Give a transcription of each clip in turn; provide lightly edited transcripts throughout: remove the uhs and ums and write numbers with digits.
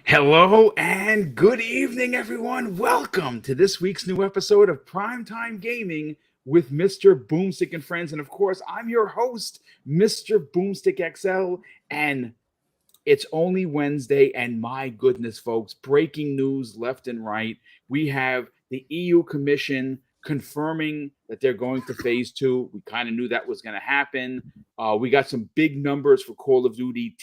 Hello and good evening, everyone. Welcome to this week's new episode of Primetime Gaming with Mr. BoomStick and Friends. And of course, I'm your host, Mr. BoomStick XL. And it's only Wednesday, and my goodness, folks, breaking news left and right. We have the EU Commission confirming that they're going to phase 2. We kind of knew that was going to happen. We got some big numbers for Call of Duty.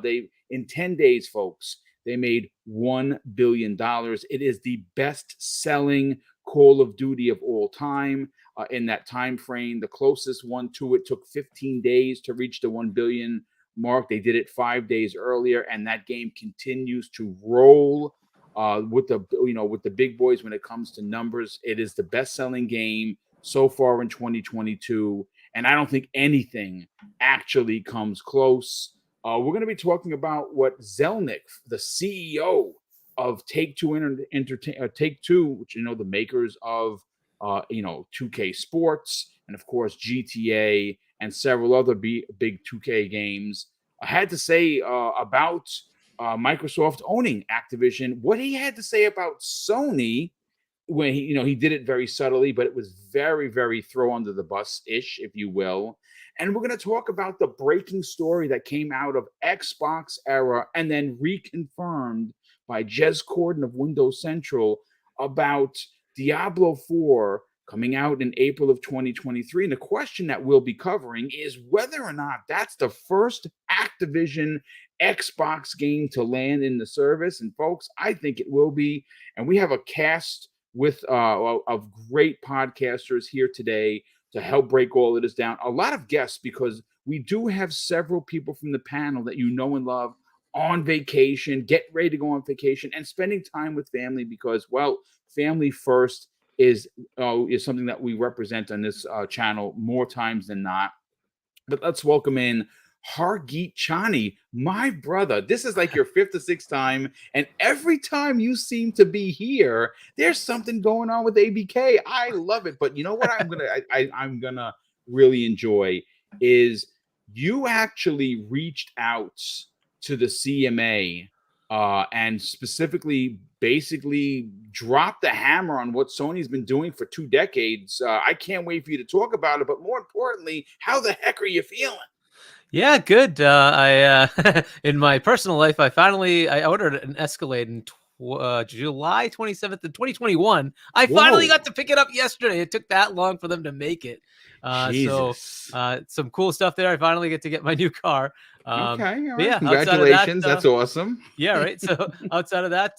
They in 10 days, folks, they made $1 billion. It is the best-selling Call of Duty of all time. In that time frame, the closest one to it took 15 days to reach the 1 billion mark. They did it 5 days earlier, and that game continues to roll with the big boys when it comes to numbers. It is the best-selling game so far in 2022, and I don't think anything actually comes close. We're going to be talking about what Zelnick, the CEO of Take-Two Take-Two, which the makers of 2K Sports and of course GTA and several other big 2K games, had to say about Microsoft owning Activision. What he had to say about Sony, when he did it very subtly, but it was very, very throw under the bus-ish, if you will. And we're going to talk about the breaking story that came out of Xbox Era and then reconfirmed by Jez Corden of Windows Central about Diablo IV coming out in April of 2023. And the question that we'll be covering is whether or not that's the first Activision Xbox game to land in the service. And folks, I think it will be. And we have a cast of great podcasters here today to help break all of this down. A lot of guests, because we do have several people from the panel that you know and love on vacation, get ready to go on vacation, and spending time with family because, well, family first is something that we represent on this channel more times than not. But let's welcome in Hargeet Chani, my brother. This is like your fifth or sixth time, and every time you seem to be here, there's something going on with ABK. I love it. But you know what I'm gonna really enjoy is you actually reached out to the CMA and specifically basically dropped the hammer on what Sony's been doing for 2 decades. I can't wait for you to talk about it, but more importantly, how the heck are you feeling? Yeah, good. I in my personal life, I ordered an Escalade in July 27th of 2021. I finally got to pick it up yesterday. It took that long for them to make it. Some cool stuff there. I finally get to get my new car. Okay, all right. Yeah, congratulations. That's awesome. Yeah, right. So outside of that,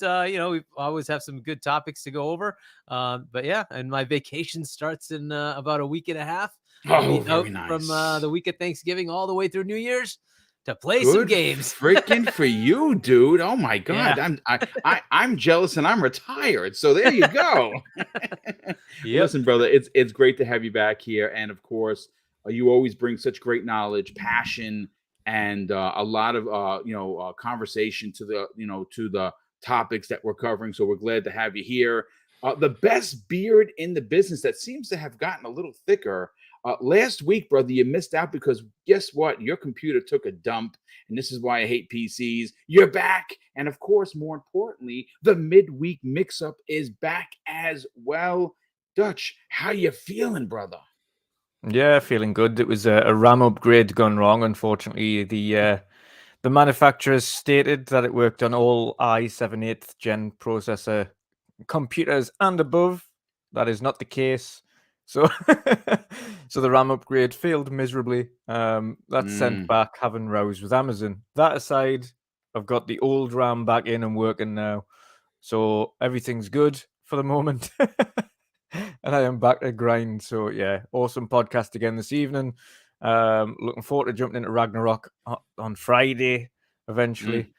we always have some good topics to go over. But yeah, and my vacation starts in about a week and a half. Oh, very nice. From the week of Thanksgiving all the way through New Year's to play some games. Freaking for you, dude. Oh my God. Yeah. I'm jealous and I'm retired. So there you go. Yep. Listen, brother, it's great to have you back here. And of course, you always bring such great knowledge, passion, and a lot of conversation to the topics that we're covering. So we're glad to have you here. The best beard in the business that seems to have gotten a little thicker. Last week, brother, you missed out because guess what? Your computer took a dump, and this is why I hate PCs. You're back. And of course, more importantly, the midweek mix-up is back as well. Dutch, how you feeling, brother? Yeah, feeling good. It was a RAM upgrade gone wrong. Unfortunately, the manufacturers stated that it worked on all i7 8th gen processor computers and above. That is not the case. So, so the RAM upgrade failed miserably. That's sent back, having rows with Amazon. That aside, I've got the old RAM back in and working now. So everything's good for the moment. And I am back to grind. So yeah, awesome podcast again this evening. Looking forward to jumping into Ragnarok on Friday eventually.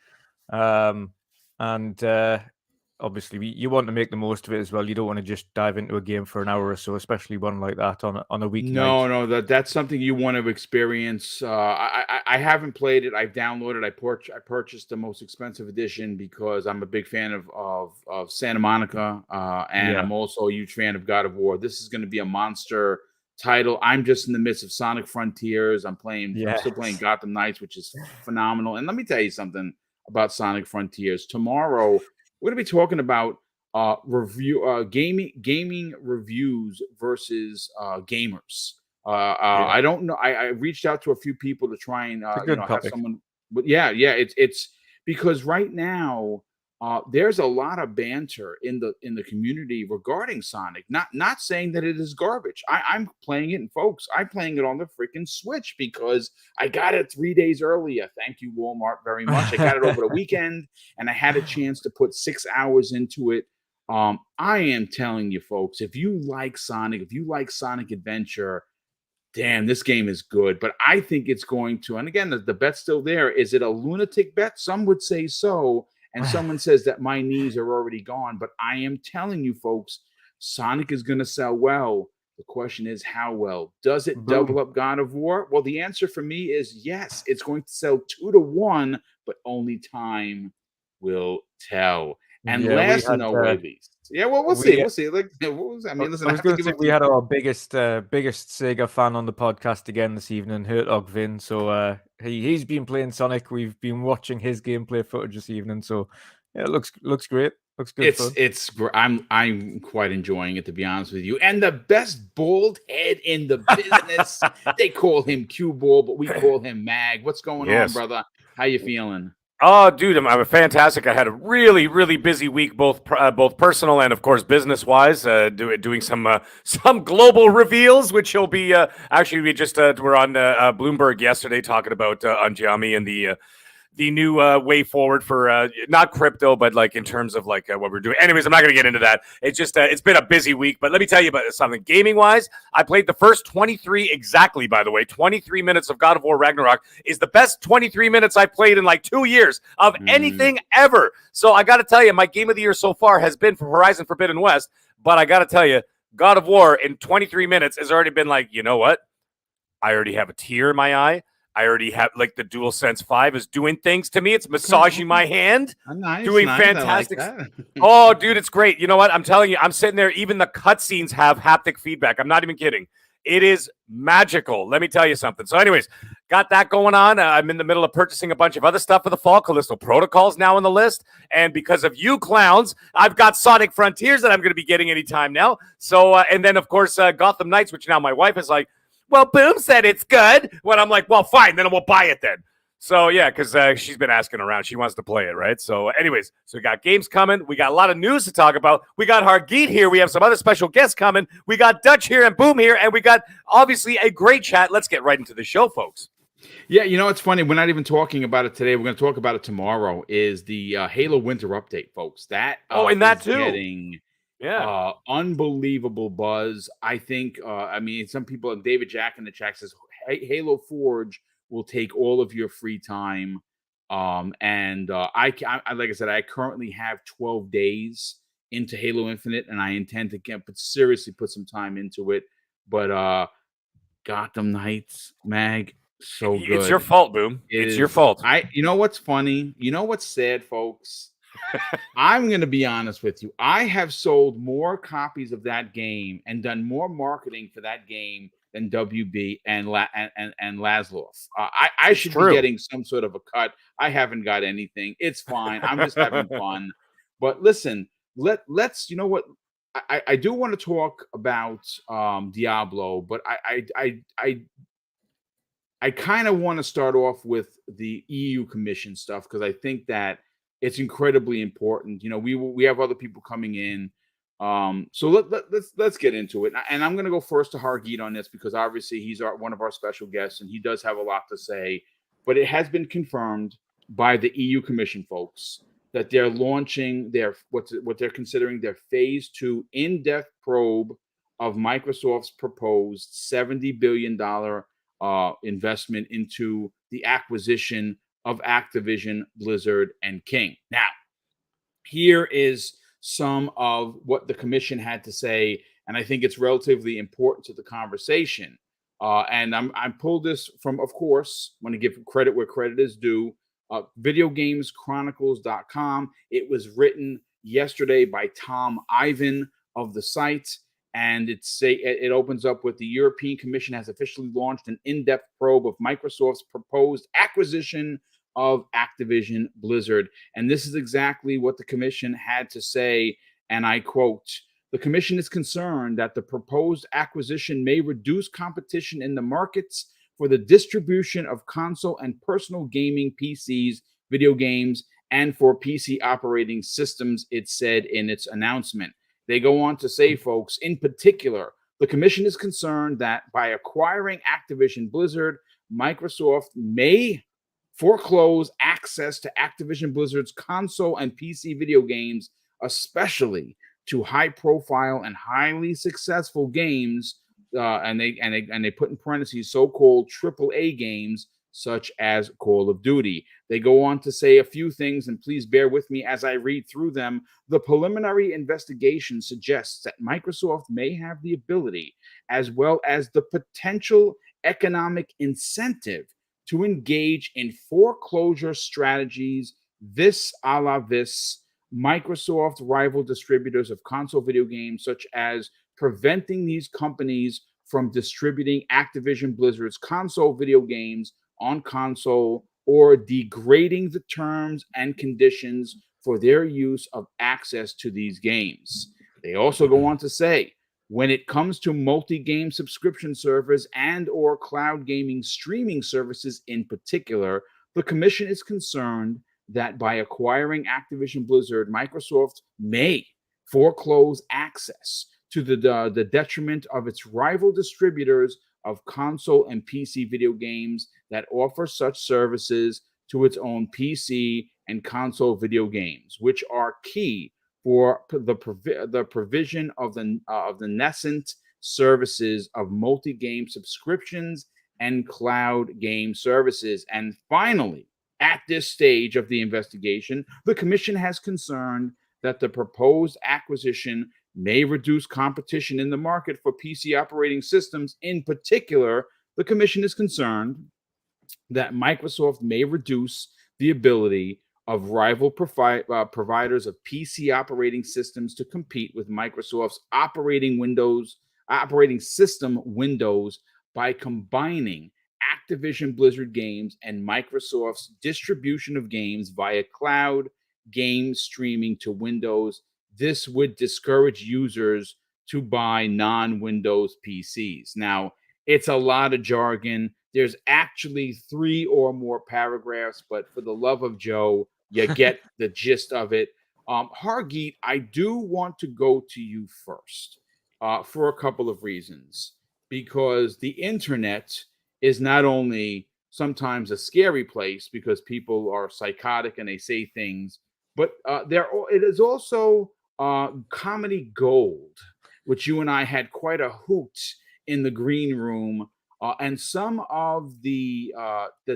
Obviously, you want to make the most of it as well. You don't want to just dive into a game for an hour or so, especially one like that on a weeknight. No, that's something you want to experience. I haven't played it. I've downloaded. I purchased the most expensive edition because I'm a big fan of Santa Monica, and I'm also a huge fan of God of War. This is going to be a monster title. I'm just in the midst of Sonic Frontiers. I'm still playing Gotham Knights, which is phenomenal. And let me tell you something about Sonic Frontiers. Tomorrow, we're going to be talking about gaming reviews versus gamers. I don't know. I reached out to a few people to try and It's a good have topic. someone. But yeah, it's because right now there's a lot of banter in the community regarding Sonic. Not saying that it is garbage. I'm playing it, and folks, I'm playing it on the freaking Switch because I got it 3 days earlier. Thank you, Walmart, very much. I got it over the weekend, and I had a chance to put 6 hours into it. I am telling you, folks, if you like Sonic, if you like Sonic Adventure, damn, this game is good. But I think it's going to, and again, the bet's still there. Is it a lunatic bet? Some would say so. And someone says that my knees are already gone. But I am telling you, folks, Sonic is going to sell well. The question is, how well? Does it double up God of War? Well, the answer for me is yes. It's going to sell 2-1, but only time will tell. And last but not least, yeah, well, we'll see. We'll see. Like, I mean, listen, I was going to say we had our biggest Sega fan on the podcast again this evening, Hertog Vin. So he's been playing Sonic. We've been watching his gameplay footage this evening. So yeah, it looks great. Looks good. I'm quite enjoying it, to be honest with you. And the best bald head in the business. They call him Cue Ball, but we call him Mag. What's going on, brother? How you feeling? Oh, dude, I'm fantastic. I had a really, really busy week, both personal and, of course, business wise. Doing some global reveals, which will be actually we just were on Bloomberg yesterday talking about Anjiami and the new way forward for not crypto, but like in terms of like what we're doing. Anyways, I'm not going to get into that. It's just it's been a busy week. But let me tell you about something. Gaming wise, I played the first 23 exactly. By the way, 23 minutes of God of War Ragnarok is the best 23 minutes I played in like 2 years of anything ever. So I got to tell you, my game of the year so far has been for Horizon Forbidden West. But I got to tell you, God of War in 23 minutes has already been like, you know what? I already have a tear in my eye. I already have like the DualSense 5 is doing things to me. It's massaging my hand, doing fantastic. Like oh, dude, it's great. You know what? I'm telling you, I'm sitting there. Even the cutscenes have haptic feedback. I'm not even kidding. It is magical. Let me tell you something. So anyways, got that going on. I'm in the middle of purchasing a bunch of other stuff for the fall. Callisto Protocol's now on the list. And because of you clowns, I've got Sonic Frontiers that I'm going to be getting anytime now. So, and then, of course, Gotham Knights, which now my wife is like, well, Boom said it's good. When I'm like, well, fine, then we'll buy it then. So, yeah, because she's been asking around. She wants to play it, right? So, anyways, so we got games coming. We got a lot of news to talk about. We got Hargeet here. We have some other special guests coming. We got Dutch here and Boom here. And we got, obviously, a great chat. Let's get right into the show, folks. Yeah, you know, it's funny. We're not even talking about it today. We're going to talk about it tomorrow, is the Halo Winter Update, folks. That and that too. Getting... Yeah, unbelievable buzz. I think. I mean, some people. David Jack in the chat says Halo Forge will take all of your free time. And I like I said, I currently have 12 days into Halo Infinite, and I intend to seriously put some time into it. But Gotham Knights, Mag, so good. It's your fault, Boom. It's your fault. You know what's funny? You know what's sad, folks? I'm going to be honest with you. I have sold more copies of that game and done more marketing for that game than WB and Laszlo. I should be getting some sort of a cut. I haven't got anything. It's fine. I'm just having fun. But listen, let's. You know what? I do want to talk about Diablo, but I kind of want to start off with the EU Commission stuff because I think that it's incredibly important. You know, we have other people coming in. So let's get into it. And I'm going to go first to Hargeet on this because obviously he's one of our special guests and he does have a lot to say. But it has been confirmed by the EU Commission folks that they're launching their what they're considering their phase 2 in-depth probe of Microsoft's proposed $70 billion investment into the acquisition of Activision, Blizzard, and King. Now, here is some of what the commission had to say, and I think it's relatively important to the conversation. And I pulled this from, of course, want to give credit where credit is due, videogameschronicles.com. It was written yesterday by Tom Ivan of the site, and it opens up with the European Commission has officially launched an in-depth probe of Microsoft's proposed acquisition of Activision Blizzard. And this is exactly what the commission had to say, and I quote, "The commission is concerned that the proposed acquisition may reduce competition in the markets for the distribution of console and personal gaming PCs, video games, and for PC operating systems," it said in its announcement. They go on to say, folks, in particular, the commission is concerned that by acquiring Activision Blizzard, Microsoft may foreclose access to Activision Blizzard's console and PC video games, especially to high-profile and highly successful games, and they put in parentheses so-called AAA games such as Call of Duty. They go on to say a few things, and please bear with me as I read through them. The preliminary investigation suggests that Microsoft may have the ability, as well as the potential economic incentive, to engage in foreclosure strategies, vis a la vis Microsoft rival distributors of console video games, such as preventing these companies from distributing Activision Blizzard's console video games on console, or degrading the terms and conditions for their use of access to these games. They also go on to say, when it comes to multi-game subscription servers and or cloud gaming streaming services in particular, the commission is concerned that by acquiring Activision Blizzard, Microsoft may foreclose access to the detriment of its rival distributors of console and PC video games that offer such services to its own PC and console video games, which are key for the provision of the nascent services of multi-game subscriptions and cloud game services. And finally, at this stage of the investigation, the commission has concerned that the proposed acquisition may reduce competition in the market for PC operating systems. In particular, the commission is concerned that Microsoft may reduce the ability of rival providers of PC operating systems to compete with Microsoft's operating system Windows by combining Activision Blizzard games and Microsoft's distribution of games via cloud game streaming to Windows. This would discourage users to buy non-Windows PCs. Now, it's a lot of jargon. There's actually 3 or more paragraphs, but for the love of Joe, you get the gist of it. Hargeet, I do want to go to you first for a couple of reasons. Because the internet is not only sometimes a scary place because people are psychotic and they say things, but it is also comedy gold, which you and I had quite a hoot in the green room, and some of the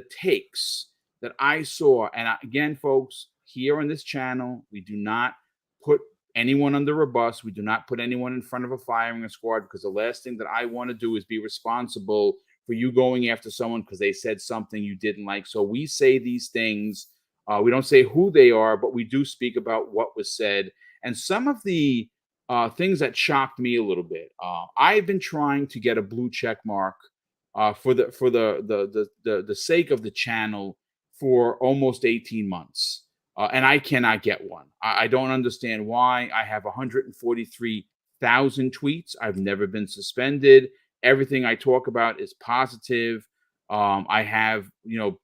takes that I saw. And again, folks, here on this channel, we do not put anyone under a bus. We do not put anyone in front of a firing squad, because the last thing that I want to do is be responsible for you going after someone because they said something you didn't like. So we say these things. We don't say who they are, but we do speak about what was said. And some of the things that shocked me a little bit. I've been trying to get a blue check mark for the sake of the channel for almost 18 months. And I cannot get one. I don't understand why. I have 143,000 tweets. I've never been suspended. Everything I talk about is positive. I have,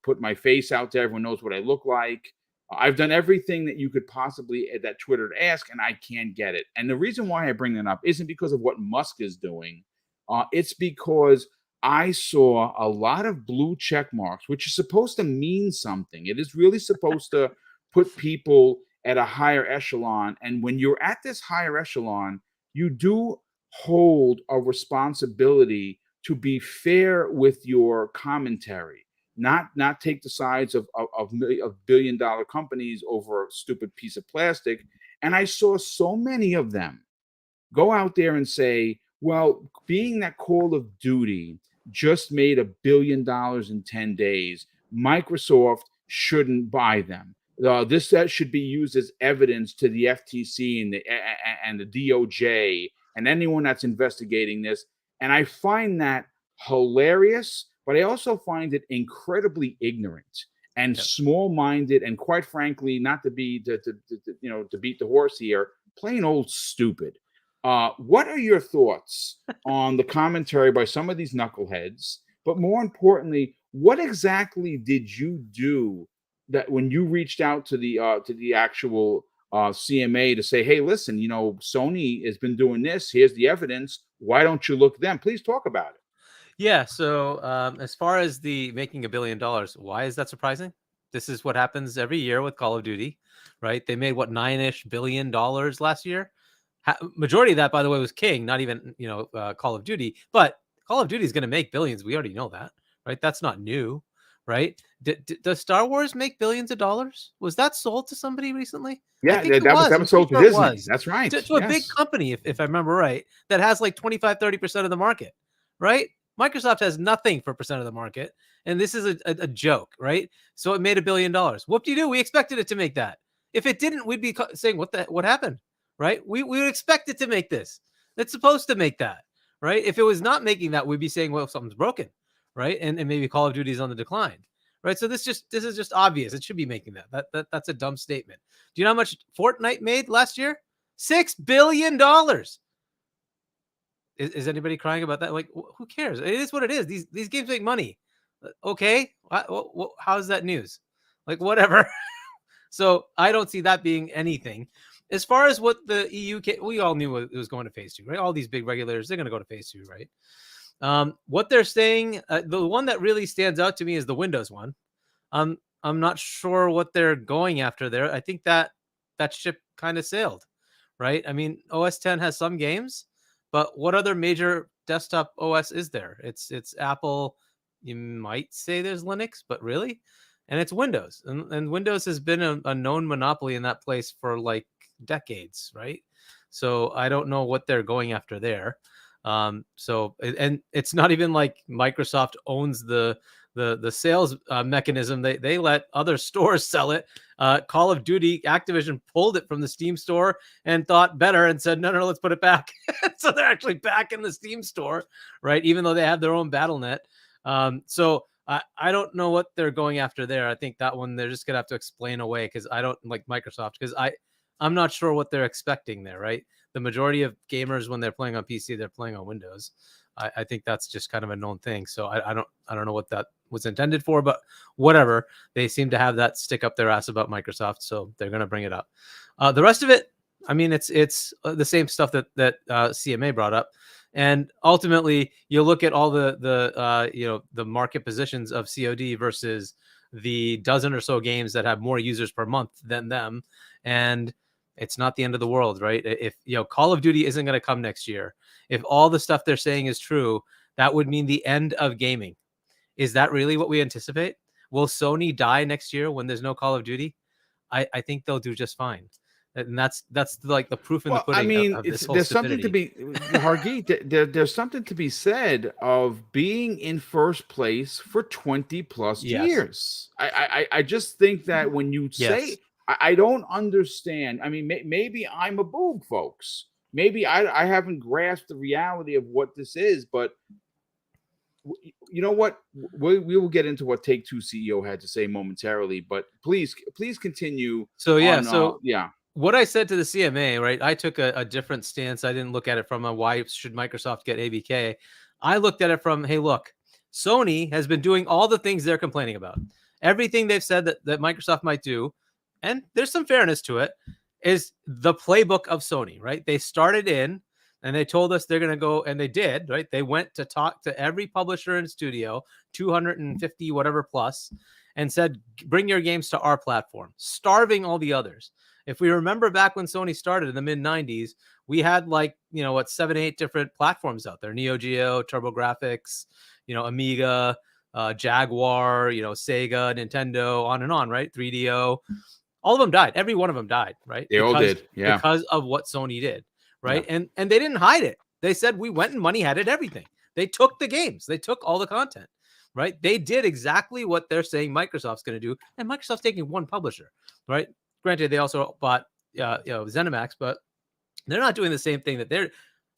put my face out there. Everyone knows what I look like. I've done everything that you could possibly that Twitter ask, and I can't get it. And the reason why I bring that up isn't because of what Musk is doing. It's because I saw a lot of blue check marks, which is supposed to mean something. It is really supposed to put people at a higher echelon. And when you're at this higher echelon, you do hold a responsibility to be fair with your commentary, not take the sides of billion-dollar companies over a stupid piece of plastic. And I saw so many of them go out there and say, well, being that Call of Duty just made $1 billion in 10 days, Microsoft shouldn't buy them. That should be used as evidence to the FTC and the DOJ and anyone that's investigating this. And I find that hilarious, but I also find it incredibly ignorant. and Yep. small-minded, and quite frankly, not to be to beat the horse here, plain old stupid. What are your thoughts on the commentary by some of these knuckleheads? But more importantly, what exactly did you do that when you reached out to the actual CMA to say, hey, listen, Sony has been doing this. Here's the evidence. Why don't you look them? Please talk about it. Yeah. So as far as the making $1 billion, why is that surprising? This is what happens every year with Call of Duty, right? They made what, $9-ish billion last year. Majority of that, by the way, was King, not even Call of Duty. But Call of Duty is going to make billions. We already know that, right? That's not new, right? Does Star Wars make billions of dollars? Was that sold to somebody recently? I Yeah, think it that was. was sold to Disney. That's right. To a big company, if I remember right, that has like 25-30% of the market, right? Microsoft has nothing for percent of the market, and this is a joke, right? So it made $1 billion. Whoop-de-doo, we expected it to make that. If it didn't, we'd be saying, what happened, right? We would expect it to make this. It's supposed to make that, right? If it was not making that, we'd be saying, well, something's broken, right? And maybe Call of Duty is on the decline, right? So this is just obvious. It should be making that. That's a dumb statement. Do you know how much Fortnite made last year? $6 billion. Is anybody crying about that? Like, who cares? It is what it is. These games make money. Okay, how is that news? Like, whatever. So I don't see that being anything. As far as what the EU, we all knew it was going to phase 2, right? All these big regulators, they're going to go to phase 2, right? What they're saying, the one that really stands out to me is the Windows one. I'm not sure what they're going after there. I think that ship kind of sailed, right? I mean, OS X has some games, but what other major desktop OS is there? It's Apple. You might say there's Linux, but really, and it's Windows, and Windows has been a known monopoly in that place for like decades, right? So I don't know what they're going after there. So and it's not even like Microsoft owns the sales mechanism. They let other stores sell it. Call of Duty, Activision pulled it from the Steam store and thought better and said, no, let's put it back. So they're actually back in the Steam store, right? Even though they have their own BattleNet. So I don't know what they're going after there. I think that one they're just gonna have to explain away, because I don't like Microsoft, because I'm not sure what they're expecting there, right? The majority of gamers, when they're playing on PC, they're playing on Windows. I think that's just kind of a known thing. So I don't know what that was intended for, but whatever. They seem to have that stick up their ass about Microsoft, so they're going to bring it up. The rest of it, I mean, it's the same stuff that CMA brought up, and ultimately you look at all the market positions of COD versus the dozen or so games that have more users per month than them, and it's not the end of the world, right? If Call of Duty isn't going to come next year, if all the stuff they're saying is true, that would mean the end of gaming. Is that really what we anticipate? Will Sony die next year when there's no Call of Duty? I think they'll do just fine. And that's like the proof in the pudding. I mean, of this whole there's stupidity. something to be, Hargeet, there's something to be said of being in first place for 20 plus years. I just think that when you say, I don't understand. I mean, maybe I'm a boob, folks. Maybe I haven't grasped the reality of what this is, but you know what? We will get into what Take-Two CEO had to say momentarily, but please continue. So what I said to the CMA, right? I took a different stance. I didn't look at it from a why should Microsoft get ABK. I looked at it from, hey, look, Sony has been doing all the things they're complaining about. Everything they've said that Microsoft might do, and there's some fairness to it, is the playbook of Sony, right? They started in, and they told us they're going to go, and they did, right? They went to talk to every publisher and studio, 250 whatever plus, and said, bring your games to our platform, starving all the others. If we remember back when Sony started in the mid 90s, we had 7, 8 different platforms out there: Neo Geo, TurboGrafx, Amiga, Jaguar, Sega, Nintendo, on and on, right? 3DO. All of them died. Every one of them died, right? They all did, yeah. Because of what Sony did, right? Yeah. And they didn't hide it. They said, we went and money hatted everything. They took the games. They took all the content, right? They did exactly what they're saying Microsoft's going to do, and Microsoft's taking one publisher, right? Granted, they also bought ZeniMax, but they're not doing the same thing that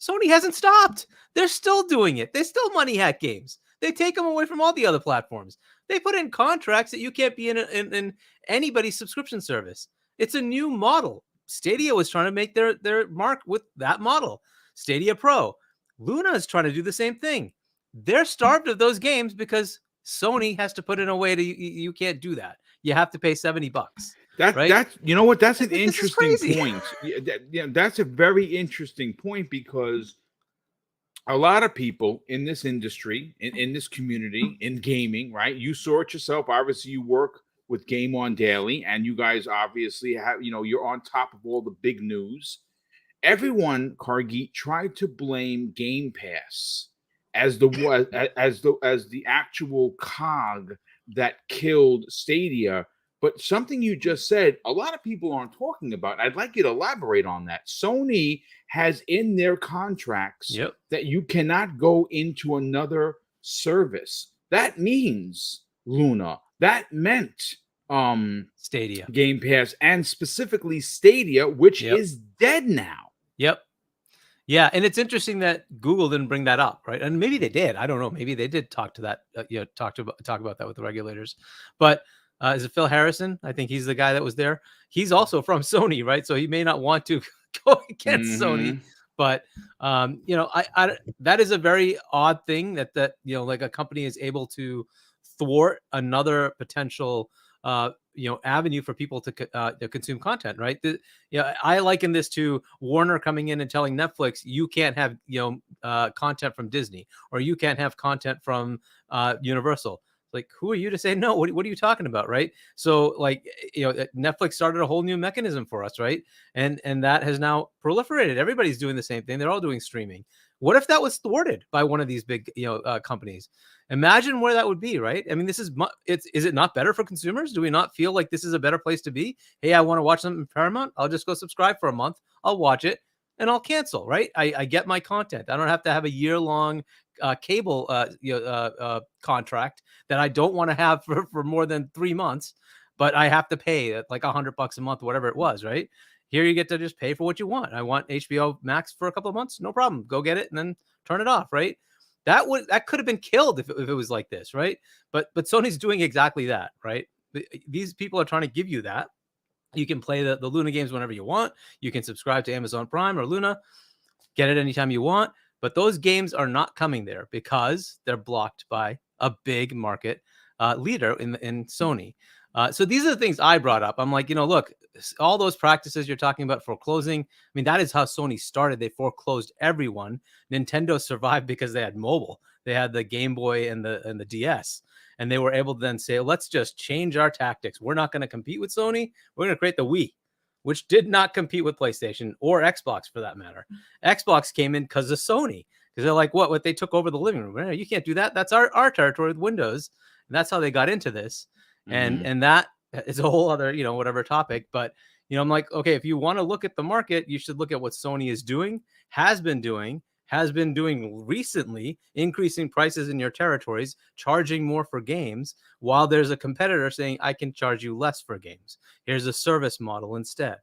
Sony hasn't stopped. They're still doing it. They still money hack games. They take them away from all the other platforms. They put in contracts that you can't be in anybody's subscription service. It's a new model. Stadia was trying to make their mark with that model. Stadia Pro. Luna is trying to do the same thing. They're starved of those games because Sony has to put in a way to you can't do that. You have to pay $70. Right? That's you know what? That's an This is interesting crazy. point. That's a very interesting point because a lot of people in this industry, in this community, in gaming, right? You saw it yourself. Obviously, you work with Game On Daily, and you guys obviously have, you're on top of all the big news. Everyone, Cargeet, tried to blame Game Pass as the actual cog that killed Stadia. But something you just said, a lot of people aren't talking about. I'd like you to elaborate on that. Sony has in their contracts that you cannot go into another service. That means Luna. That meant Stadia, Game Pass, and specifically Stadia, which is dead now. Yeah, and it's interesting that Google didn't bring that up, right? And maybe they did. I don't know. Maybe they did talk to that. Talk about that with the regulators. But is it Phil Harrison? I think he's the guy that was there. He's also from Sony, right? So he may not want to go against Sony. But I that is a very odd thing that like a company is able to thwart another potential avenue for people to consume content, right? I liken this to Warner coming in and telling Netflix you can't have content from Disney, or you can't have content from Universal. Like, who are you to say no? What are you talking about, right? So, like, Netflix started a whole new mechanism for us, right? And that has now proliferated. Everybody's doing the same thing. They're all doing streaming. What if that was thwarted by one of these big, companies? Imagine where that would be, right? I mean, is it not better for consumers? Do we not feel like this is a better place to be? Hey, I want to watch something in Paramount. I'll just go subscribe for a month. I'll watch it and I'll cancel, right? I get my content. I don't have to have a year-long cable contract that I don't want to have for more than 3 months, but I have to pay like $100 a month, whatever it was, right? Here you get to just pay for what you want. I want HBO Max for a couple of months, no problem. Go get it and then turn it off, right? That could have been killed if it was like this, right? But Sony's doing exactly that, right? These people are trying to give you that. You can play the Luna games whenever you want. You can subscribe to Amazon Prime or Luna, get it anytime you want. But those games are not coming there because they're blocked by a big market leader in Sony. So these are the things I brought up. I'm like, look, all those practices you're talking about, foreclosing. I mean, that is how Sony started. They foreclosed everyone. Nintendo survived because they had mobile. They had the Game Boy and the DS. And they were able to then say, let's just change our tactics. We're not going to compete with Sony. We're going to create the Wii, which did not compete with PlayStation or Xbox for that matter. Xbox came in because of Sony. Because they're like, what they took over the living room. You can't do that. That's our territory with Windows. And that's how they got into this. And that is a whole other, whatever topic. But, I'm like, okay, if you want to look at the market, you should look at what Sony is doing, has been doing recently, increasing prices in your territories, charging more for games, while there's a competitor saying, I can charge you less for games. Here's a service model instead,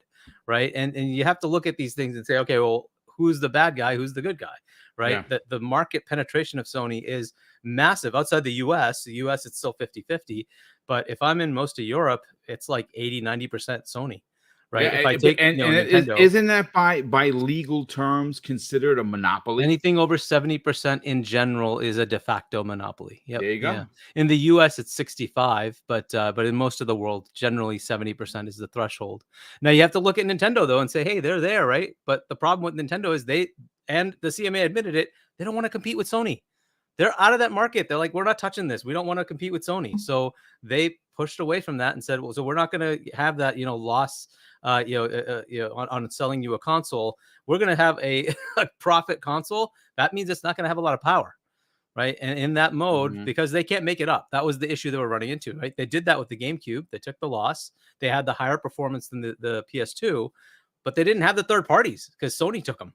right? And you have to look at these things and say, okay, well, who's the bad guy? Who's the good guy, right? Yeah. The market penetration of Sony is massive. Outside the US, it's still 50-50. But if I'm in most of Europe, it's like 80-90% Sony. Right. Yeah, if I take Nintendo, isn't that by legal terms considered a monopoly? Anything over 70% in general is a de facto monopoly. Yep. There you go. Yeah. In the US, it's 65, but in most of the world, generally 70% is the threshold. Now you have to look at Nintendo though and say, hey, they're there, right? But the problem with Nintendo is and the CMA admitted it, they don't want to compete with Sony. They're out of that market. They're like, we're not touching this. We don't want to compete with Sony. So they pushed away from that and said, well, so we're not going to have that, loss, on selling you a console. We're going to have a profit console. That means it's not going to have a lot of power, right? And in that mode, because they can't make it up. That was the issue they were running into, right? They did that with the GameCube. They took the loss. They had the higher performance than the PS2, but they didn't have the third parties because Sony took them.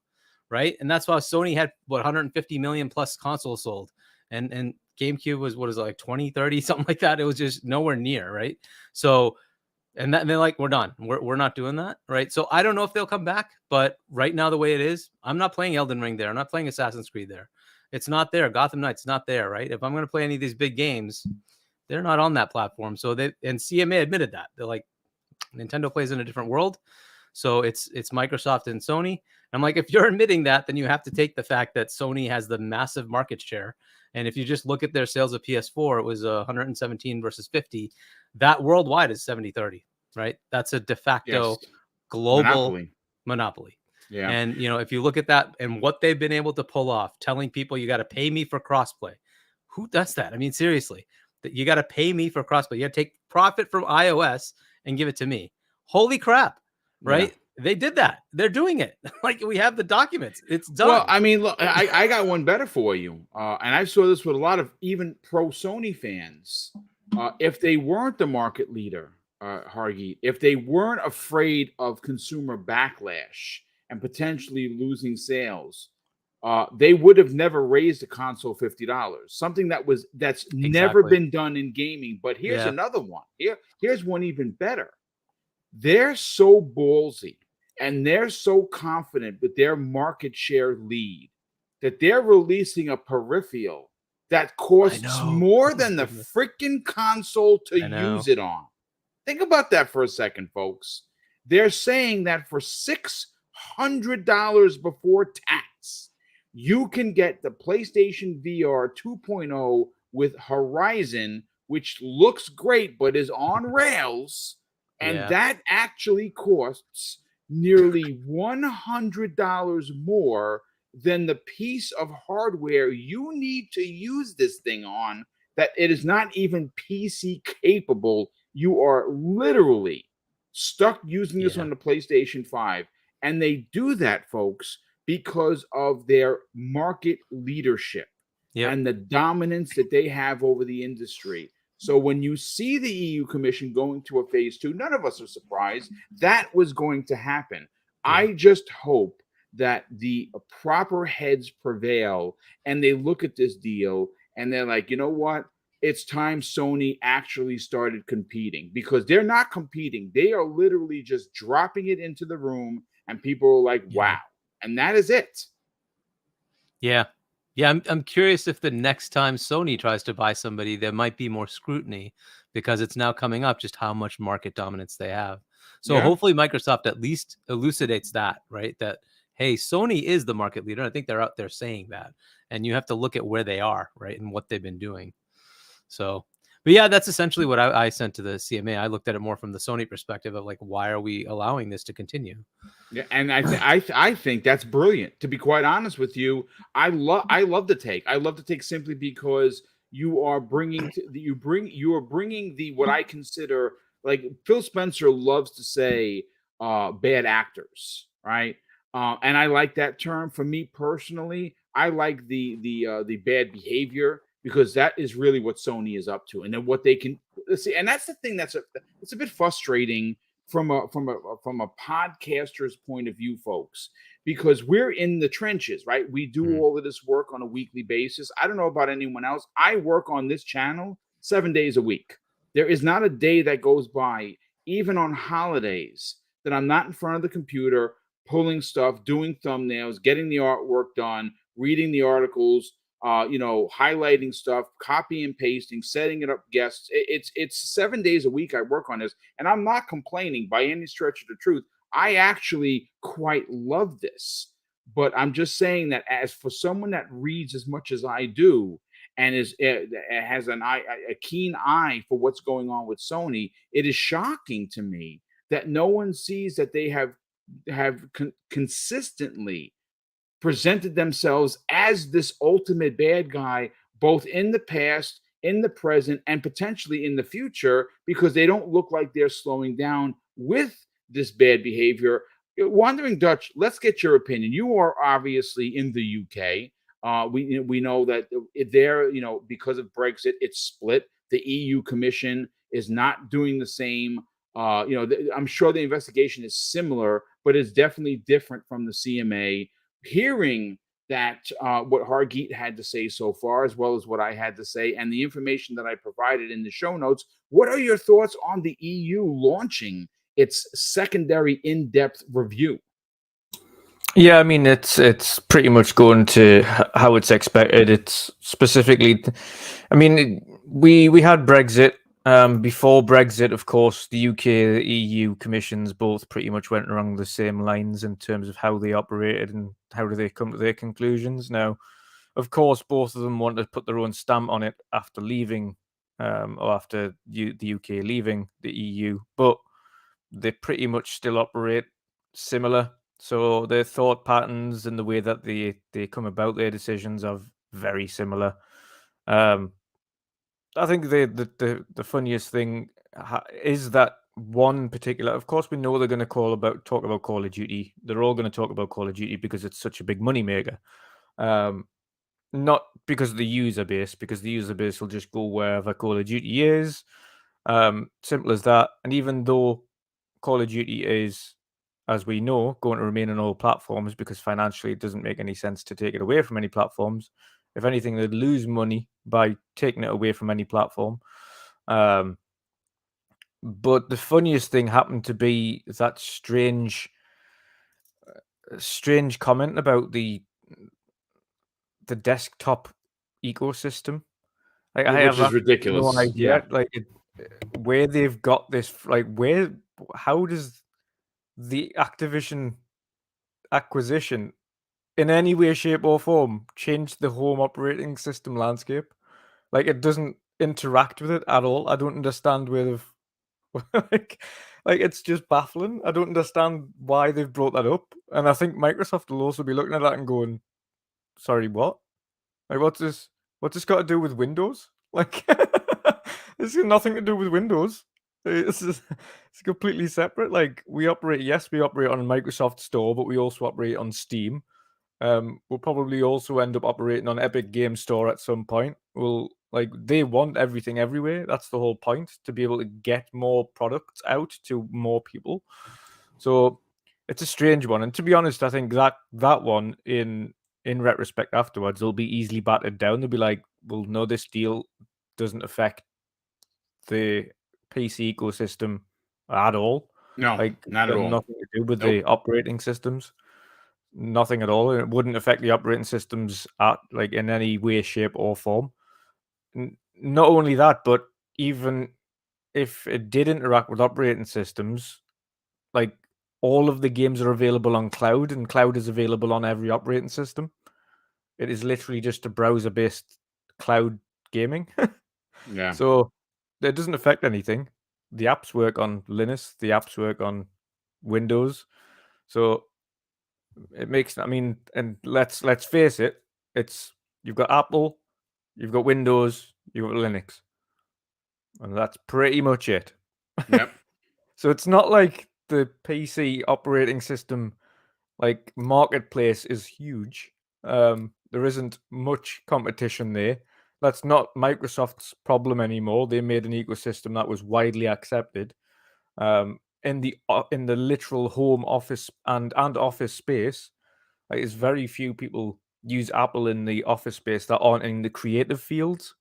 Right. And that's why Sony had 150 million plus consoles sold. And GameCube was like 20, 30, something like that. It was just nowhere near. Right. So and they're like, we're done. We're not doing that. Right. So I don't know if they'll come back. But right now, the way it is, I'm not playing Elden Ring there. I'm not playing Assassin's Creed there. It's not there. Gotham Knights not there. Right. If I'm going to play any of these big games, They're not on that platform. So and CMA admitted that. They're like, Nintendo plays in a different world. So it's Microsoft and Sony. And I'm like, if you're admitting that, then you have to take the fact that Sony has the massive market share. And if you just look at their sales of PS4, it was 117 versus 50. That worldwide is 70-30, right? That's a de facto global monopoly. Yeah. And, if you look at that and what they've been able to pull off, telling people you got to pay me for crossplay. Who does that? I mean, seriously, that you got to pay me for crossplay. You got to take profit from iOS and give it to me. Holy crap. Right? Yeah. They did that. They're doing it. Like, we have the documents. It's done. Well, I mean, look, I got one better for you. And I saw this with a lot of even pro Sony fans. If they weren't the market leader, Hargeet, if they weren't afraid of consumer backlash and potentially losing sales, they would have never raised a console $50. Something that's never been done in gaming. But here's another one. Here's one even better. They're so ballsy and they're so confident with their market share lead that they're releasing a peripheral that costs more than the freaking console to use it on. Think about that for a second, folks. They're saying that for $600 before tax, you can get the PlayStation VR 2.0 with Horizon, which looks great but is on rails. And that actually costs nearly $100 more than the piece of hardware you need to use this thing on, that it is not even PC capable. You are literally stuck using this on the PlayStation 5. And they do that, folks, because of their market leadership and the dominance that they have over the industry. So when you see the EU Commission going to a phase 2, none of us are surprised. That was going to happen. I just hope that the proper heads prevail and they look at this deal and they're like, you know what? It's time Sony actually started competing, because they're not competing. They are literally just dropping it into the room and people are like, wow. And that is it. Yeah. Yeah, I'm curious if the next time Sony tries to buy somebody, there might be more scrutiny, because it's now coming up just how much market dominance they have. So hopefully Microsoft at least elucidates that, right? That, hey, Sony is the market leader. I think they're out there saying that. And you have to look at where they are, right? And what they've been doing. So, but yeah, that's essentially what I sent to the CMA. I looked at it more from the Sony perspective of like, why are we allowing this to continue? Yeah, and I think that's brilliant. To be quite honest with you, I love the take. I love the take simply because you are bringing the what I consider, like Phil Spencer loves to say, bad actors, right? And I like that term. For me personally, I like the bad behavior, because that is really what Sony is up to, and then what they can see. And that's the thing it's a bit frustrating from a podcaster's point of view, folks, because we're in the trenches, right? We do all of this work on a weekly basis. I don't know about anyone else. I work on this channel 7 days a week. There is not a day that goes by, even on holidays, that I'm not in front of the computer, pulling stuff, doing thumbnails, getting the artwork done, reading the articles, highlighting stuff, copy and pasting, setting it up guests. It's 7 days a week I work on this, and I'm not complaining by any stretch of the truth. I actually quite love this, but I'm just saying that as for someone that reads as much as I do and has a keen eye for what's going on with Sony, it is shocking to me that no one sees that they have consistently presented themselves as this ultimate bad guy, both in the past, in the present, and potentially in the future, because they don't look like they're slowing down with this bad behavior. Wandering Dutch, let's get your opinion. You are obviously in the UK. We know that there, because of Brexit, it's split. The EU Commission is not doing the same. I'm sure the investigation is similar, but it's definitely different from the CMA. Hearing that what Hargeet had to say so far, as well as what I had to say, and the information that I provided in the show notes, what are your thoughts on the EU launching its secondary in-depth review? Yeah, I mean, it's pretty much going to how it's expected. It's specifically, I mean, we had Brexit. Before Brexit, of course, the UK, the EU commissions both pretty much went along the same lines in terms of how they operated and how do they come to their conclusions. Now, of course, both of them want to put their own stamp on it after leaving, or after the UK leaving the EU, but they pretty much still operate similar. So their thought patterns and the way that they come about their decisions are very similar. I think the funniest thing is that one particular. Of course, we know they're going to talk about Call of Duty. They're all going to talk about Call of Duty because it's such a big moneymaker. Not because of the user base, because the user base will just go wherever Call of Duty is. Simple as that. And even though Call of Duty is, as we know, going to remain on all platforms because financially it doesn't make any sense to take it away from any platforms. If anything, they'd lose money by taking it away from any platform. But the funniest thing happened to be that strange comment about the desktop ecosystem. Like, I Which have is ridiculous. no idea. Yeah. Where they've got this. How does the Activision acquisition in any way, shape, or form change the home operating system landscape? Like, it doesn't interact with it at all. I don't understand where they've like it's just baffling. I don't understand why they've brought that up. And I think Microsoft will also be looking at that and going, sorry, what? Like, what's this got to do with Windows? Like, this has nothing to do with Windows. It's completely separate. Like, we operate on a Microsoft Store, but we also operate on Steam. We'll probably also end up operating on Epic Game Store at some point. They want everything everywhere. That's the whole point, to be able to get more products out to more people. So it's a strange one. And to be honest, I think that one in retrospect afterwards will be easily battered down. They'll be like, well, no, this deal doesn't affect the PC ecosystem at all. No, not at all. Nothing to do with the operating systems. Nothing at all. It wouldn't affect the operating systems in any way, shape, or form. Not only that, but even if it did interact with operating systems, like, all of the games are available on cloud, and cloud is available on every operating system. It is literally just a browser-based cloud gaming. Yeah. So it doesn't affect anything. The apps work on Linux. The apps work on Windows. So it makes. I mean, and let's face it. You've got Apple, you've got Windows, you've got Linux, and that's pretty much it. Yep. So it's not like the PC operating system, like, marketplace is huge. There isn't much competition there. That's not Microsoft's problem anymore. They made an ecosystem that was widely accepted. In the literal home office and office space, like, there's very few people use Apple in the office space that aren't in the creative fields.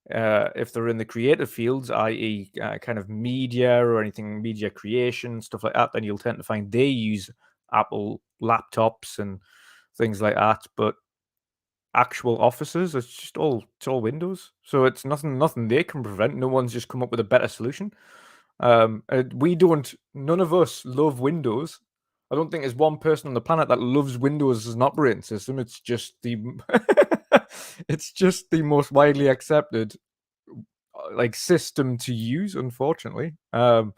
If they're in the creative fields, i.e., kind of media or anything, media creation, stuff like that, then you'll tend to find they use Apple laptops and things like that. But actual offices, it's all Windows. So it's nothing they can prevent. No one's just come up with a better solution. None of us love Windows. I don't think there's one person on the planet that loves Windows as an operating system. It's just the most widely accepted system to use, unfortunately. No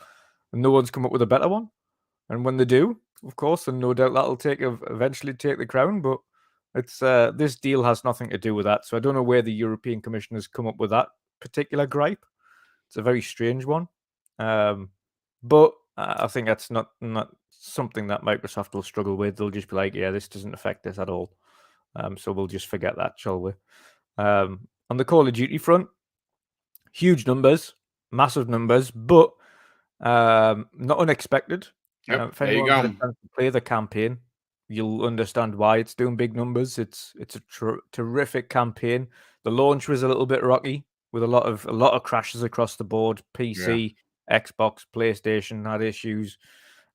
one's come up with a better one. And when they do, of course, and no doubt that'll eventually take the crown, but it's this deal has nothing to do with that. So I don't know where the European Commission has come up with that particular gripe. It's a very strange one. But I think that's not something that Microsoft will struggle with. They'll just be like, yeah, this doesn't affect us at all. So we'll just forget that, shall we? On the Call of Duty front, huge numbers, massive numbers, but not unexpected. Yep, If there you anyone had a go. chance to play the campaign, you'll understand why it's doing big numbers. It's a terrific campaign. The launch was a little bit rocky with a lot of crashes across the board. PC, Xbox, PlayStation had issues,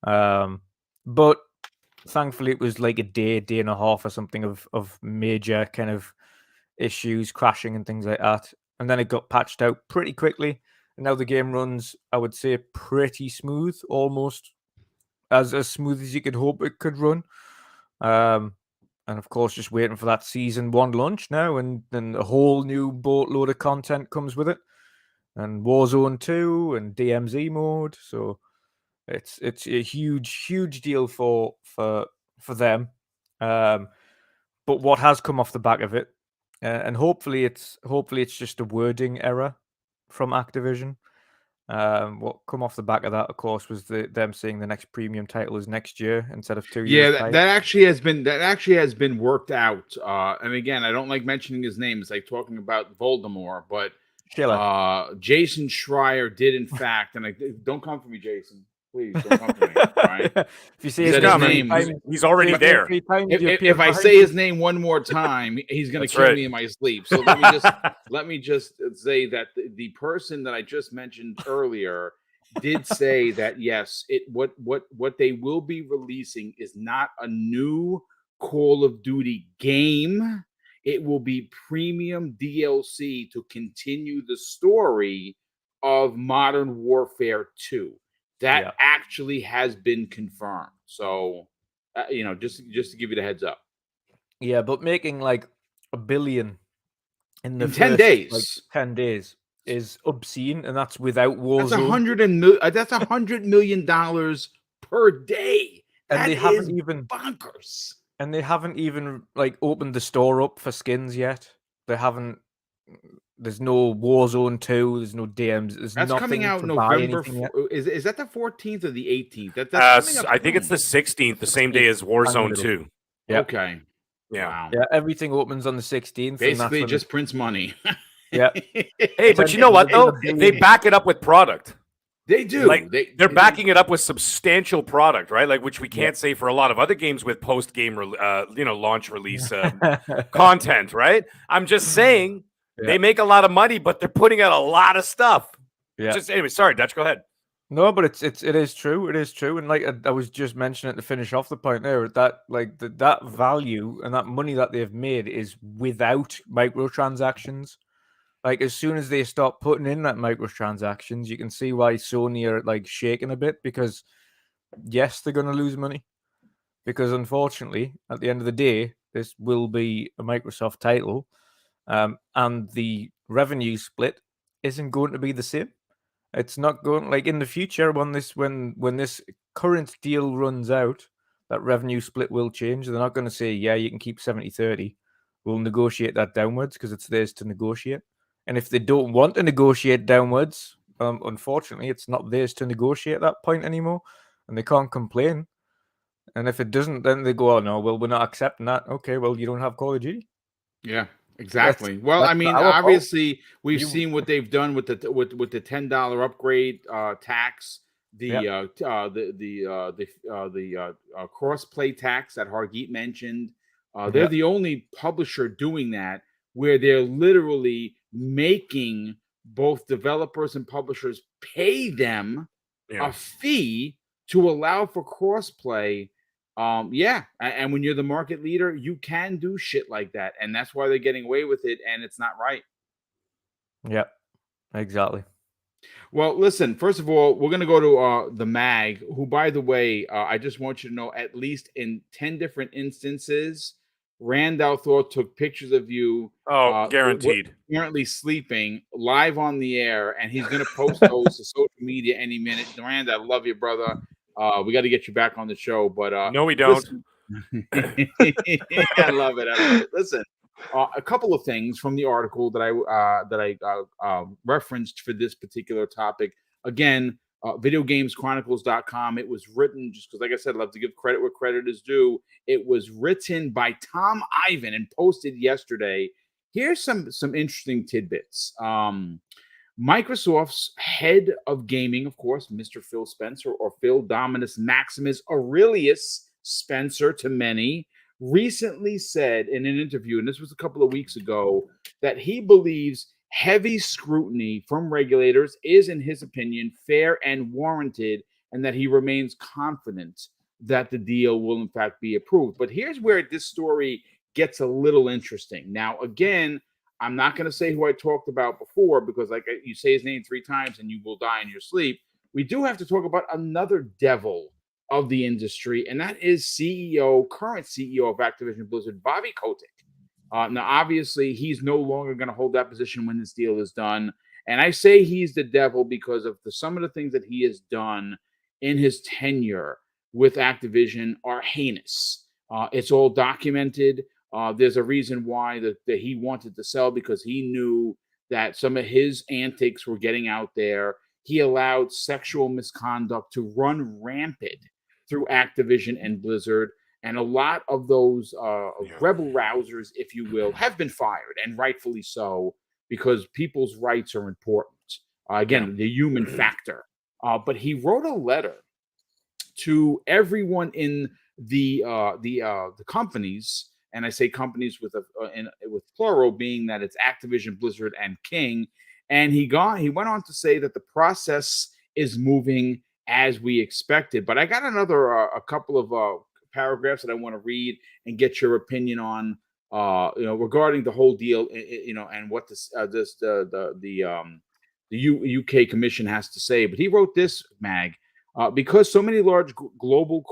but thankfully it was like a day and a half or something of major kind of issues, crashing and things like that. and then it got patched out pretty quickly. And now the game runs, I would say, pretty smooth, almost as smooth as you could hope it could run. And of course, just waiting for that season 1 launch now, and then a whole new boatload of content comes with it, and Warzone 2 and DMZ mode. So it's a huge deal for them. But what has come off the back of it, and hopefully it's just a wording error from Activision. What come off the back of that, of course, was them saying the next premium title is next year instead of 2 years. Yeah, that actually has been worked out. And again, I don't like mentioning his name. It's like talking about Voldemort, but Jason Schreier did in fact, and don't come for me, Jason. Please don't come for me. Right? If you see his name, he's already there. If I say his name one more time, he's going to kill me in my sleep. So let me just say that the person that I just mentioned earlier did say that yes, what they will be releasing is not a new Call of Duty game. It will be premium DLC to continue the story of Modern Warfare 2. That actually has been confirmed. So, just to give you the heads up. Yeah, but making like $1 billion in 10 days, like 10 days is obscene, and that's without Warzone. That's $100 million per day. And they haven't even bonkers. And they haven't even like opened the store up for skins yet. They haven't. There's no Warzone 2. There's no DMs. There's that's nothing coming out to November. Is that the 14th or the 18th? That's I think it's the 16th, the same day as Warzone 2. Yeah. Okay. Yeah. Wow. Yeah. Everything opens on the 16th. Basically, just prints money. Yeah. Hey, but you know what though? They back it up with product. They do. Like they're backing it up with substantial product, right? Like which we can't say for a lot of other games with post-game, launch release content, right? I'm just saying they make a lot of money, but they're putting out a lot of stuff. Yeah. Just anyway, sorry, Dutch, go ahead. No, but it is true. It is true, and like I was just mentioning to finish off the point there, that like that value and that money that they've made is without microtransactions. Like as soon as they stop putting in that microtransactions, you can see why Sony are like shaking a bit, because yes, they're going to lose money, because unfortunately, at the end of the day, this will be a Microsoft title, and the revenue split isn't going to be the same. It's not going like in the future when this current deal runs out, that revenue split will change. They're not going to say, yeah, you can keep 70-30. We'll negotiate that downwards because it's theirs to negotiate. And if they don't want to negotiate downwards, unfortunately, it's not theirs to negotiate at that point anymore, and they can't complain. And if it doesn't, then they go, oh no, well, we're not accepting that. Okay, well, you don't have Call of Duty. Yeah, exactly. I mean, obviously, we've seen what they've done with the $10 upgrade tax, the cross-play tax that Hargeet mentioned. They're the only publisher doing that, where they're literally making both developers and publishers pay them a fee to allow for crossplay. And when you're the market leader, you can do shit like that, and that's why they're getting away with it, and it's not right. Yeah, exactly. Well, listen, first of all, we're going to go to the MAG, who, by the way, I just want you to know, at least in 10 different instances, Randall Thor took pictures of you. Guaranteed. Currently sleeping live on the air, and he's going to post those to social media any minute. Randall, I love you, brother. We got to get you back on the show, but no, we don't. I love it. Listen, a couple of things from the article that I referenced for this particular topic. Again, videogameschronicles.com. It was written, just because, like I said, I love to give credit where credit is due. It was written by Tom Ivan and posted yesterday. Here's some interesting tidbits. Microsoft's head of gaming, of course, Mr. Phil Spencer, or Phil Dominus Maximus Aurelius Spencer to many, recently said in an interview, and this was a couple of weeks ago, that he believes heavy scrutiny from regulators is, in his opinion, fair and warranted, and that he remains confident that the deal will, in fact, be approved. But here's where this story gets a little interesting. Now, again, I'm not going to say who I talked about before because, like, you say his name 3 times and you will die in your sleep. We do have to talk about another devil of the industry, and that is current CEO of Activision Blizzard, Bobby Kotick. Now, obviously, he's no longer going to hold that position when this deal is done. And I say he's the devil because of some of the things that he has done in his tenure with Activision are heinous. It's all documented. There's a reason why that he wanted to sell, because he knew that some of his antics were getting out there. He allowed sexual misconduct to run rampant through Activision and Blizzard. And a lot of those rebel rousers, if you will, have been fired, and rightfully so, because people's rights are important. The human factor. But he wrote a letter to everyone in the companies, and I say companies with plural, being that it's Activision, Blizzard, and King. And he went on to say that the process is moving as we expected. But I got a couple of paragraphs that I want to read and get your opinion on, regarding the whole deal, and what the UK Commission has to say. But he wrote this, Mag, because so many large global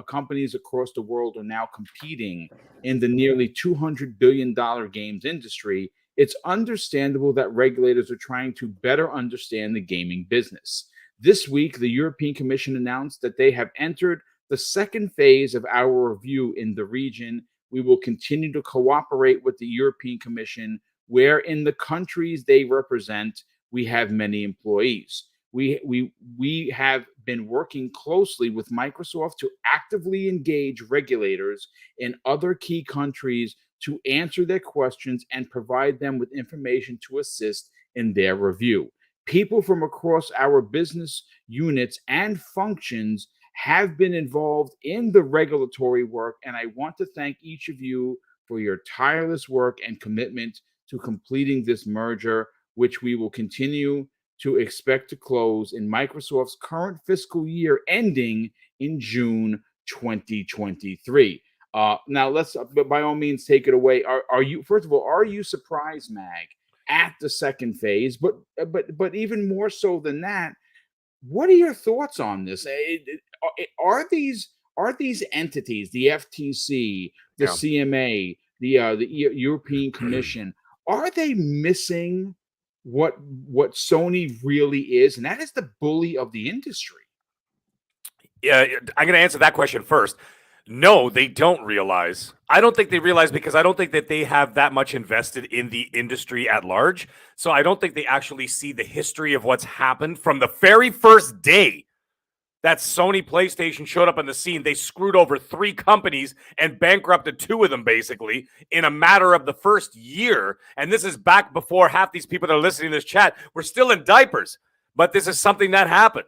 companies across the world are now competing in the nearly $200 billion games industry, it's understandable that regulators are trying to better understand the gaming business. This week, the European Commission announced that they have entered the second phase of our review in the region. We will continue to cooperate with the European Commission, where in the countries they represent, we have many employees. We have been working closely with Microsoft to actively engage regulators in other key countries to answer their questions and provide them with information to assist in their review. People from across our business units and functions have been involved in the regulatory work, and I want to thank each of you for your tireless work and commitment to completing this merger, which we will continue to expect to close in Microsoft's current fiscal year ending in June 2023. Now let's, by all means, take it away. Are you, first of all, are you surprised, Mag, at the second phase? But even more so than that, what are your thoughts on this? Are these entities, the FTC, the CMA, the European Commission, are they missing what Sony really is, and that is the bully of the industry? Yeah, I'm going to answer that question first. No, they don't realize. I don't think they realize, because I don't think that they have that much invested in the industry at large. So I don't think they actually see the history of what's happened from the very first day that Sony PlayStation showed up on the scene. They screwed over 3 companies and bankrupted 2 of them, basically, in a matter of the first year. And this is back before half these people that are listening to this chat were still in diapers. But this is something that happened.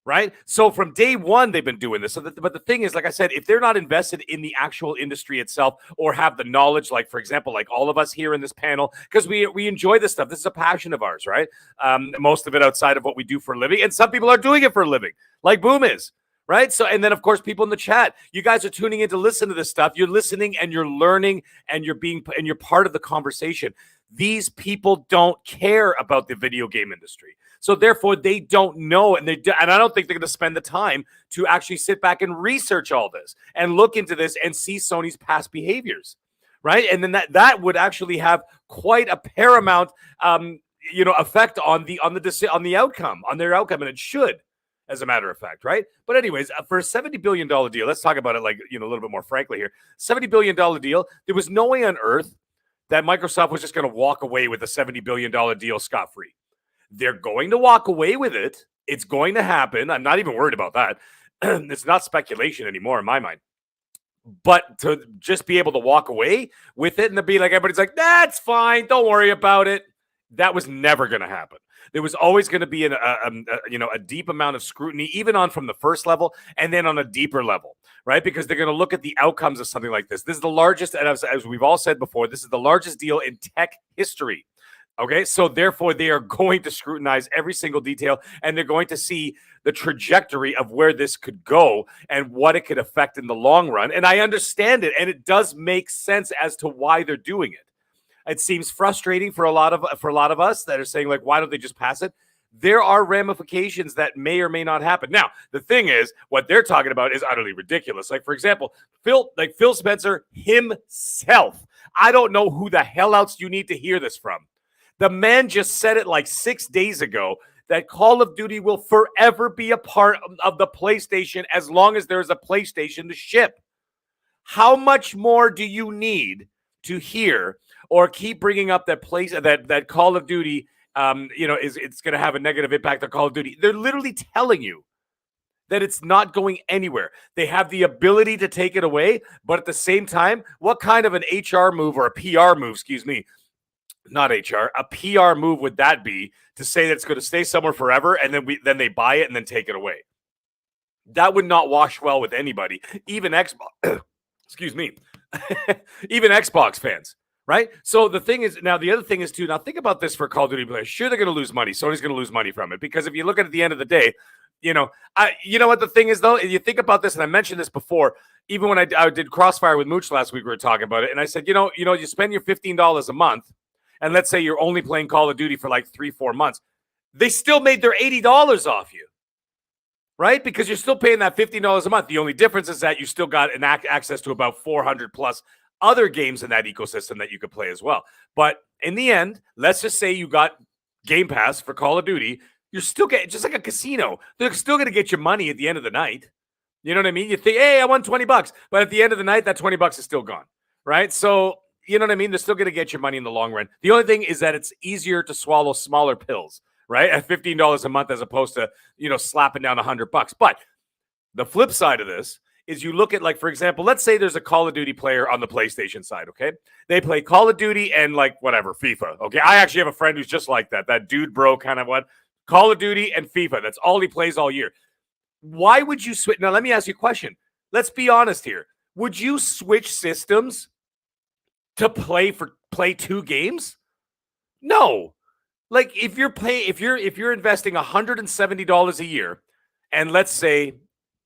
Right? So from day one, they've been doing this. But the thing is, like I said, if they're not invested in the actual industry itself, or have the knowledge, like, for example, like all of us here in this panel, because we enjoy this stuff. This is a passion of ours, right? Most of it outside of what we do for a living. And some people are doing it for a living, like Boom is, right? So, and then, of course, people in the chat, you guys are tuning in to listen to this stuff. You're listening and you're learning, and you're part of the conversation. These people don't care about the video game industry. So therefore, they don't know, and I don't think they're going to spend the time to actually sit back and research all this and look into this and see Sony's past behaviors, right? And then that would actually have quite a paramount, effect on their outcome, and it should, as a matter of fact, right? But anyways, for a $70 billion deal, let's talk about it like, a little bit more frankly here. $70 billion deal. There was no way on earth that Microsoft was just going to walk away with a $70 billion deal scot-free. They're going to walk away with it. It's going to happen. I'm not even worried about that. It's not speculation anymore in my mind. But to just be able to walk away with it and to be like, everybody's like, that's fine, don't worry about it. That was never going to happen. There was always going to be a deep amount of scrutiny, even on from the first level and then on a deeper level, right? Because they're going to look at the outcomes of something like this. This is the largest, and as we've all said before, this is the largest deal in tech history. Okay, so therefore they are going to scrutinize every single detail, and they're going to see the trajectory of where this could go and what it could affect in the long run. And I understand it, and it does make sense as to why they're doing it. It seems frustrating for a lot of us that are saying, like, why don't they just pass it? There are ramifications that may or may not happen. Now, the thing is, what they're talking about is utterly ridiculous. Like, for example, Phil Spencer himself. I don't know who the hell else you need to hear this from. The man just said it like 6 days ago that Call of Duty will forever be a part of the PlayStation as long as there's a PlayStation to ship. How much more do you need to hear or keep bringing up that Call of Duty it's going to have a negative impact on Call of Duty? They're literally telling you that it's not going anywhere. They have the ability to take it away, but at the same time, what kind of an HR move or a PR move, not HR, a PR move would that be to say that it's going to stay somewhere forever and then they buy it and then take it away? That would not wash well with anybody, even Xbox. Even Xbox fans. Right? So the thing is, now the other thing is too, now think about this for Call of Duty players. Sure, they're going to lose money. Sony's going to lose money from it because if you look at the end of the day, you know what the thing is though? You think about this, and I mentioned this before, even when I did Crossfire with Mooch last week, we were talking about it, and I said, you spend your $15 a month, and let's say you're only playing Call of Duty for like 3-4 months. They still made their $80 off you. Right? Because you're still paying that $15 a month. The only difference is that you still got access to about 400 plus other games in that ecosystem that you could play as well. But in the end, let's just say you got Game Pass for Call of Duty. You're still getting, just like a casino, they're still going to get your money at the end of the night. You know what I mean? You think, hey, I won $20. But at the end of the night, that $20 is still gone. Right? So, you know what I mean? They're still going to get your money in the long run. The only thing is that it's easier to swallow smaller pills, right? At $15 a month as opposed to, slapping down $100. But the flip side of this is you look at, like, for example, let's say there's a Call of Duty player on the PlayStation side, okay? They play Call of Duty and, like, whatever, FIFA, okay? I actually have a friend who's just like that dude bro kind of what? Call of Duty and FIFA. That's all he plays all year. Why would you switch? Now, let me ask you a question. Let's be honest here. Would you switch systems to play 2 games? No. Like, if you're investing $170 a year, and let's say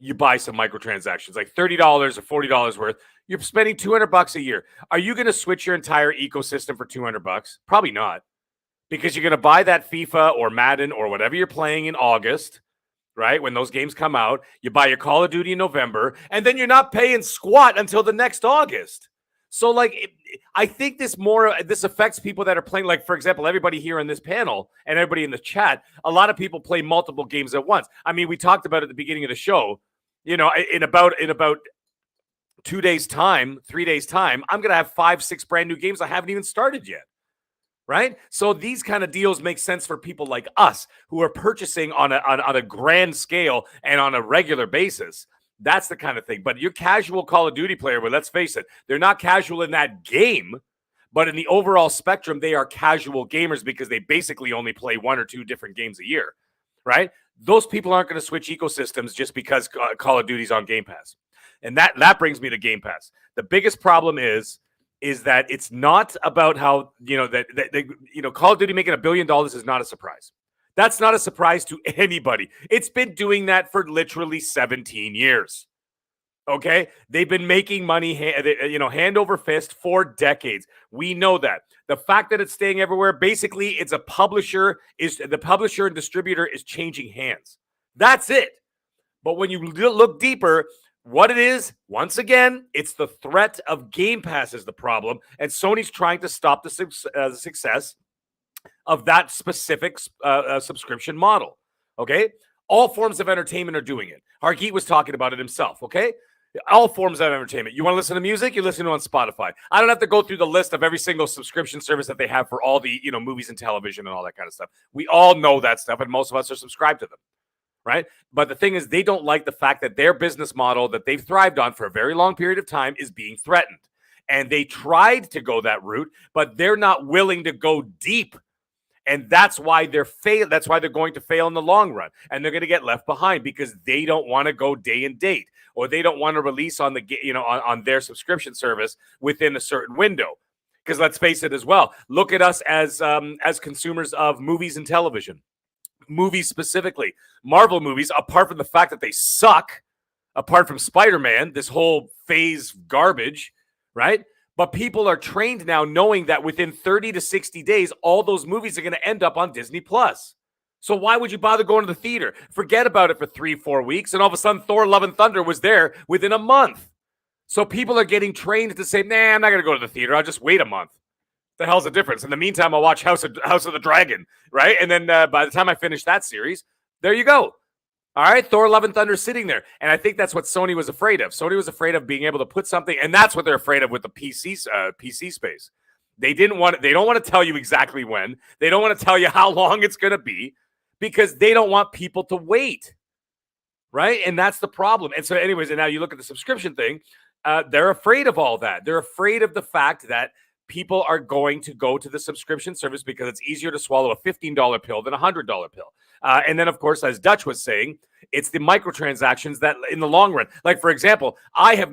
you buy some microtransactions, like $30 or $40 worth, you're spending $200 a year. Are you going to switch your entire ecosystem for $200? Probably not, because you're going to buy that FIFA or Madden or whatever you're playing in August, right? When those games come out, you buy your Call of Duty in November, and then you're not paying squat until the next August. So, like, I think this affects people that are playing, like, for example, everybody here in this panel and everybody in the chat, a lot of people play multiple games at once. I mean, we talked about it at the beginning of the show, in about 2 days time, 3 days time, I'm going to have 5-6 brand new games I haven't even started yet. Right? So these kind of deals make sense for people like us who are purchasing on a grand scale and on a regular basis. That's the kind of thing. But your casual Call of Duty player, well, let's face it, they're not casual in that game, but in the overall spectrum, they are casual gamers because they basically only play 1 or 2 different games a year, right? Those people aren't going to switch ecosystems just because Call of Duty's on Game Pass. And that brings me to Game Pass. The biggest problem is that it's not about how, Call of Duty making $1 billion is not a surprise. That's not a surprise to anybody. It's been doing that for literally 17 years. Okay? They've been making money, hand over fist for decades. We know that. The fact that it's staying everywhere, basically, it's the publisher and distributor is changing hands. That's it. But when you look deeper, what it is, once again, it's the threat of Game Pass is the problem, and Sony's trying to stop the success of that specific subscription model, okay? All forms of entertainment are doing it. Hargeet was talking about it himself, okay? All forms of entertainment. You want to listen to music? You listen to it on Spotify. I don't have to go through the list of every single subscription service that they have for all the, movies and television and all that kind of stuff. We all know that stuff, and most of us are subscribed to them, right? But the thing is, they don't like the fact that their business model that they've thrived on for a very long period of time is being threatened. And they tried to go that route, but they're not willing to go deep. And that's why they're going to fail in the long run, and they're going to get left behind because they don't want to go day and date, or they don't want to release on on their subscription service within a certain window. Because let's face it as well, look at us as consumers of movies and television, movies specifically, Marvel movies. Apart from the fact that they suck, apart from Spider-Man, this whole phase garbage, right? But people are trained now knowing that within 30 to 60 days, all those movies are going to end up on Disney+. So why would you bother going to the theater? Forget about it for 3-4 weeks, and all of a sudden Thor Love and Thunder was there within a month. So people are getting trained to say, nah, I'm not going to go to the theater. I'll just wait a month. The hell's the difference? In the meantime, I'll watch House of the Dragon, right? And then by the time I finish that series, there you go. All right, Thor Love and Thunder sitting there. And I think that's what Sony was afraid of. Sony was afraid of being able to put something, and that's what they're afraid of with the PC space. They don't want to tell you exactly when. They don't want to tell you how long it's going to be because they don't want people to wait, right? And that's the problem. And so anyways, and now you look at the subscription thing, they're afraid of all that. They're afraid of the fact that people are going to go to the subscription service because it's easier to swallow a $15 pill than a $100 pill. And then, of course, as Dutch was saying, it's the microtransactions that in the long run, like, for example, I have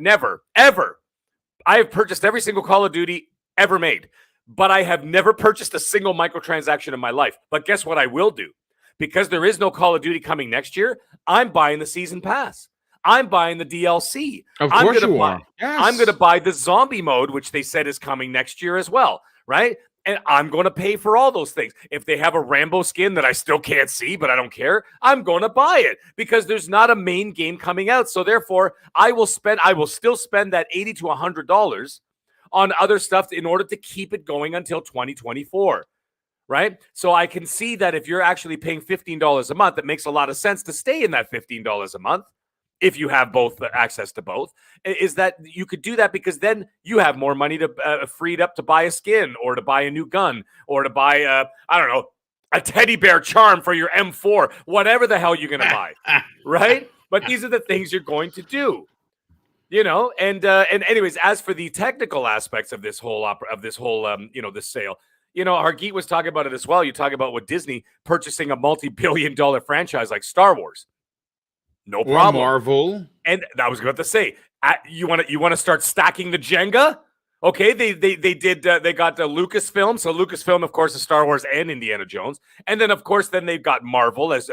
purchased every single Call of Duty ever made, but I have never purchased a single microtransaction in my life. But guess what I will do? Because there is no Call of Duty coming next year, I'm buying the season pass. I'm buying the DLC. Of course you are. Yes. I'm going to buy the zombie mode, which they said is coming next year as well, right? And I'm going to pay for all those things. If they have a Rambo skin that I still can't see, but I don't care, I'm going to buy it because there's not a main game coming out. So therefore, I will still spend that $80 to $100 on other stuff in order to keep it going until 2024. Right? So I can see that if you're actually paying $15 a month, it makes a lot of sense to stay in that $15 a month. If you have both access to both, is that you could do that because then you have more money to freed up to buy a skin or to buy a new gun or to buy a teddy bear charm for your M4, whatever the hell you're going to buy, right? But these are the things you're going to do, And anyways, as for the technical aspects of this whole this sale. Hargeet was talking about it as well. You talk about what Disney purchasing a multi-billion-dollar franchise like Star Wars. No problem. Or Marvel. And I was about to say, you want to start stacking the Jenga? Okay, they got Lucasfilm. So Lucasfilm, of course, is Star Wars and Indiana Jones. And then, of course, then they've got Marvel, as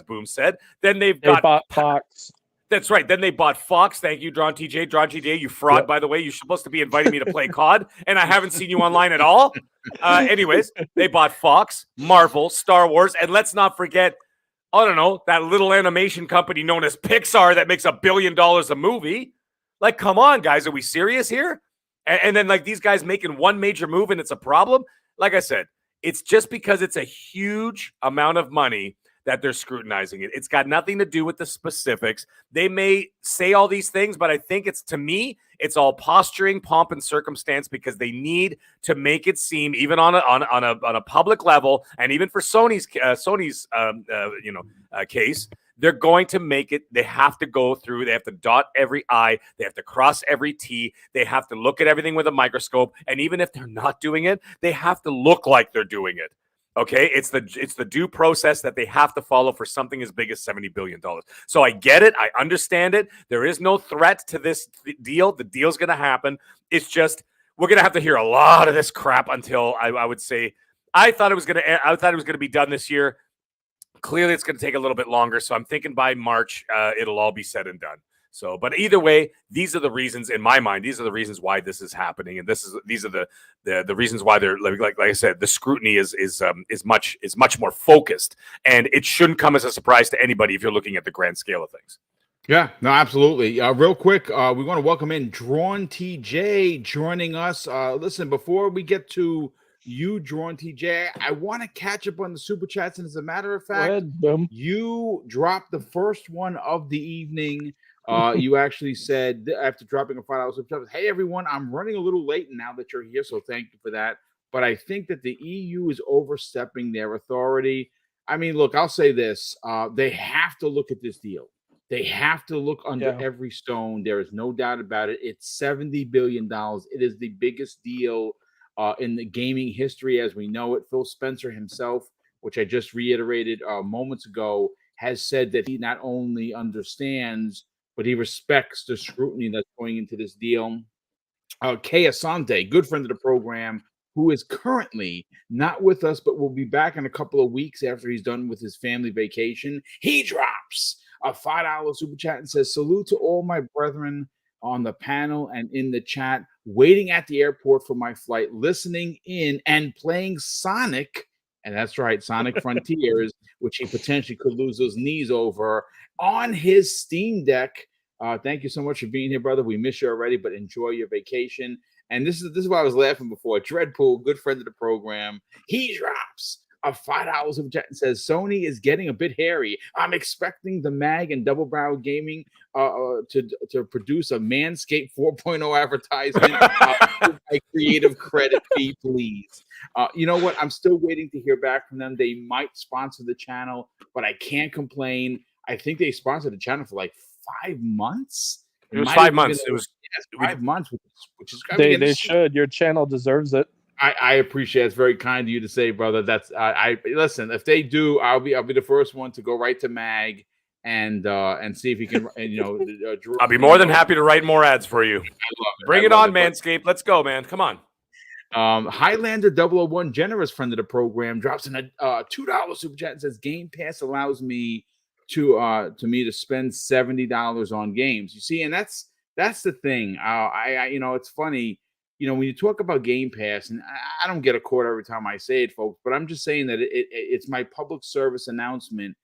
Boom said. Then they bought Fox. That's right. Then they bought Fox. Thank you, John TJ. John TJ, you fraud, by the way. You're supposed to be inviting me to play COD, and I haven't seen you online at all. Anyways, they bought Fox, Marvel, Star Wars, and let's not forget, I don't know, that little animation company known as Pixar that makes $1 billion a movie. Like, come on, guys. Are we serious here? And then, like, these guys making one major move and it's a problem? Like I said, it's just because it's a huge amount of money that they're scrutinizing it. It's got nothing to do with the specifics. They may say all these things, but I think to me, it's all posturing, pomp, and circumstance because they need to make it seem, even on a public level, and even for Sony's case, they're going to make it. They have to go through. They have to dot every I. They have to cross every T. They have to look at everything with a microscope. And even if they're not doing it, they have to look like they're doing it. Okay, it's the due process that they have to follow for something as big as $70 billion. So I get it. I understand it. There is no threat to this deal. The deal's going to happen. It's just we're going to have to hear a lot of this crap until I would say I thought it was going to be done this year. Clearly, it's going to take a little bit longer. So I'm thinking by March, it'll all be said and done. So, but either way, these are the reasons in my mind. These are the reasons why this is happening, and these are the reasons why they're like I said, the scrutiny is much more focused, and it shouldn't come as a surprise to anybody if you're looking at the grand scale of things. Yeah, no, absolutely. Real quick, we want to welcome in Drawn TJ joining us. Listen, before we get to you, Drawn TJ, I want to catch up on the super chats, and as a matter of fact, you dropped the first one of the evening. You actually said after dropping a $5 super chat, hey everyone, I'm running a little late now that you're here, so thank you for that. But I think that the EU is overstepping their authority. I mean, look, I'll say this: they have to look at this deal. They have to look under every stone. There is no doubt about it. It's $70 billion. It is the biggest deal in the gaming history as we know it. Phil Spencer himself, which I just reiterated moments ago, has said that he not only understands but he respects the scrutiny that's going into this deal. Kay Asante, good friend of the program, who is currently not with us, but will be back in a couple of weeks after he's done with his family vacation. He drops a $5 super chat and says, salute to all my brethren on the panel and in the chat. waiting at the airport for my flight, listening in and playing Sonic. And that's right, Sonic Frontiers, which he potentially could lose those knees over on his Steam Deck. Thank you so much for being here, brother. We miss you already, but enjoy your vacation. And this is why I was laughing before. Dreadpool, good friend of the program, he drops a $5 of jet and says Sony is getting a bit hairy. I'm expecting the Mag and Double Barrel Gaming to produce a Manscaped 4.0 advertisement. My creative credit fee, please. You know what? I'm still waiting to hear back from them. They might sponsor the channel, but I can't complain. I think they sponsored the channel for like 5 months. It was 5 months. It was 5 months, which is they should. Your channel deserves it. I appreciate it. It's very kind of you to say, brother. That's I listen. If they do, I'll be the first one to go right to Mag and see if he can. I'll be more than happy to write more ads for you. Bring it on, Manscaped. Let's go, man. Come on. Highlander 001, generous friend of the program, drops in a $2 super chat and says Game Pass allows me to spend $70 on games. You see, and that's the thing. It's funny. When you talk about Game Pass, and I don't get a quote every time I say it, folks, but I'm just saying that it's my public service announcement.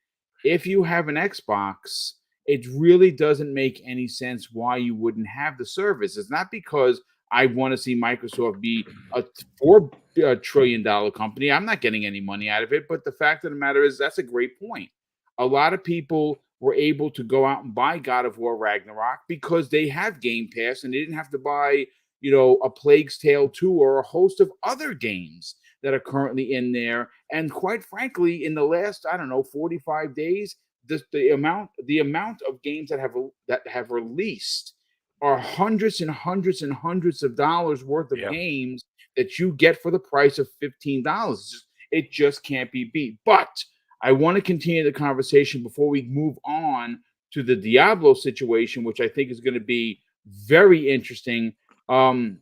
If you have an Xbox, it really doesn't make any sense why you wouldn't have the service. It's not because I want to see Microsoft be a $4 trillion company. I'm not getting any money out of it. But the fact of the matter is, that's a great point. A lot of people were able to go out and buy God of War Ragnarok because they have Game Pass and they didn't have to buy a Plague's Tale 2 or a host of other games that are currently in there. And quite frankly, in the last, 45 days, the amount of games that have released are hundreds and hundreds and hundreds of dollars worth of games that you get for the price of $15. It just can't be beat. But I want to continue the conversation before we move on to the Diablo situation, which I think is going to be very interesting. Drawn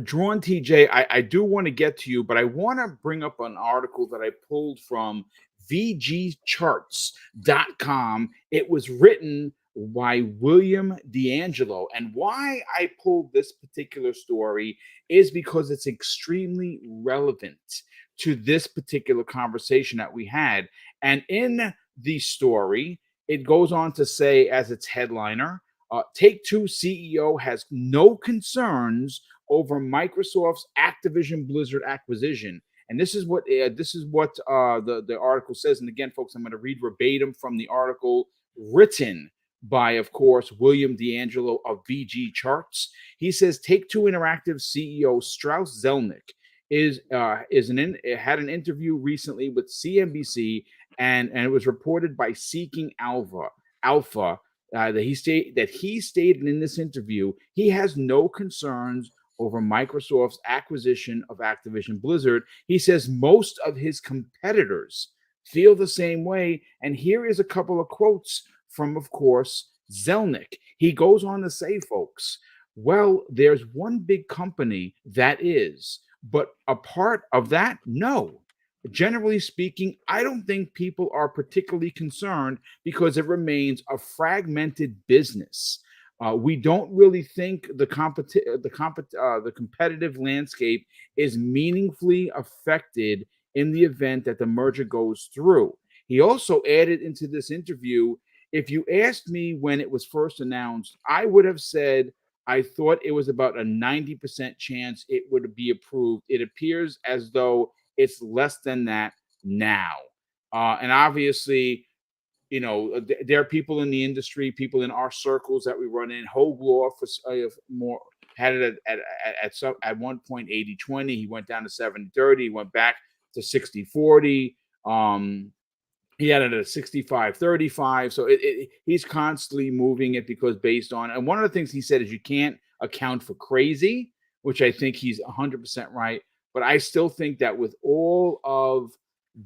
TJ, I do want to get to you, but I want to bring up an article that I pulled from VGCharts.com. It was written by William D'Angelo. And why I pulled this particular story is because it's extremely relevant to this particular conversation that we had. And in the story, it goes on to say, as its headliner, Take-Two CEO has no concerns over Microsoft's Activision Blizzard acquisition. And this is what the article says. And again, folks, I'm going to read verbatim from the article written by, of course, William D'Angelo of VG Charts. He says Take-Two Interactive CEO Strauss Zelnick had an interview recently with CNBC, and it was reported by Seeking Alpha that he stated in this interview he has no concerns over Microsoft's acquisition of Activision Blizzard. He says most of his competitors feel the same way. And here is a couple of quotes from, of course, Zelnick. He goes on to say, folks, well, there's one big company that is, but a part of that, no. Generally speaking, I don't think people are particularly concerned because it remains a fragmented business. We don't really think the competitive landscape is meaningfully affected in the event that the merger goes through. He also added into this interview, if you asked me when it was first announced, I would have said I thought it was about a 90% chance it would be approved. It appears as though it's less than that now. And obviously, there are people in the industry, people in our circles that we run in. Hoglaw had it at one point 80-20. He went down to 70-30. He went back to 60-40. He had it at 65-35. So he's constantly moving it because based on, and one of the things he said is you can't account for crazy, which I think he's 100% right. But I still think that with all of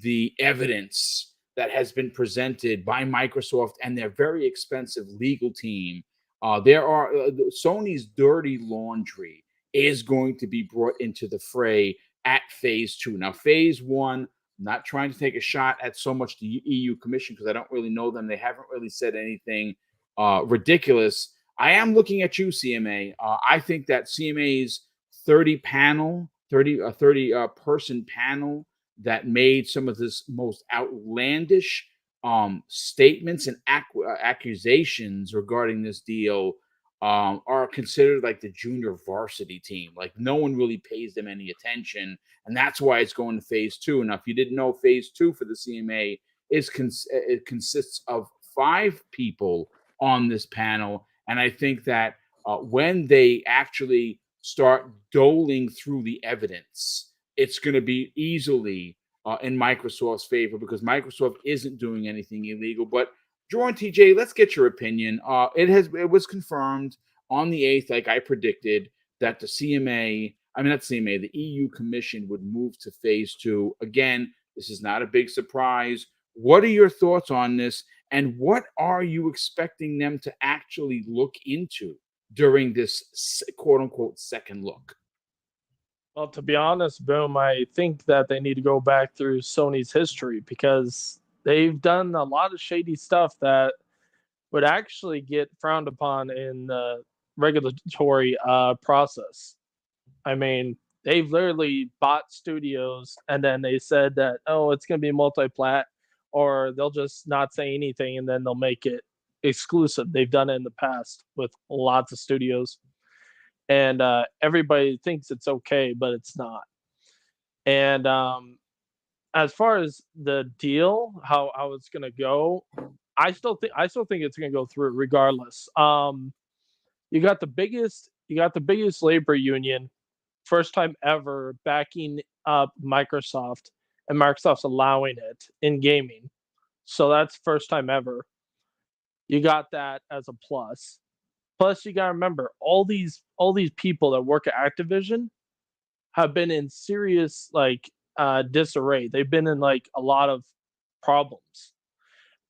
the evidence that has been presented by Microsoft and their very expensive legal team, Sony's dirty laundry is going to be brought into the fray at phase 2. Now, phase 1, I'm not trying to take a shot at so much the EU Commission because I don't really know them. They haven't really said anything ridiculous. I am looking at you, CMA. I think that CMA's 30 person panel that made some of this most outlandish statements and accusations regarding this deal are considered like the junior varsity team. Like no one really pays them any attention, and that's why it's going to phase 2. Now, if you didn't know, phase 2 for the CMA it consists of 5 people on this panel, and I think that when they actually start doling through the evidence, it's going to be easily in Microsoft's favor because Microsoft isn't doing anything illegal. But Drew and TJ, let's get your opinion. It was confirmed on the 8th, like I predicted, that the the EU Commission would move to phase 2. Again, this is not a big surprise. What are your thoughts on this? And what are you expecting them to actually look into during this quote unquote second look? Well, to be honest, Boom, I think that they need to go back through Sony's history because they've done a lot of shady stuff that would actually get frowned upon in the regulatory process. I mean, they've literally bought studios and then they said that, oh, it's going to be multi-plat, or they'll just not say anything and then they'll make it exclusive. They've done it in the past with lots of studios. And everybody thinks it's okay, but it's not. And as far as the deal, how it's going to go, I still think it's going to go through regardless. You got the biggest labor union, first time ever, backing up Microsoft, and Microsoft's allowing it in gaming. So that's first time ever. You got that as a plus. Plus, you gotta remember all these people that work at Activision have been in serious disarray. They've been in like a lot of problems,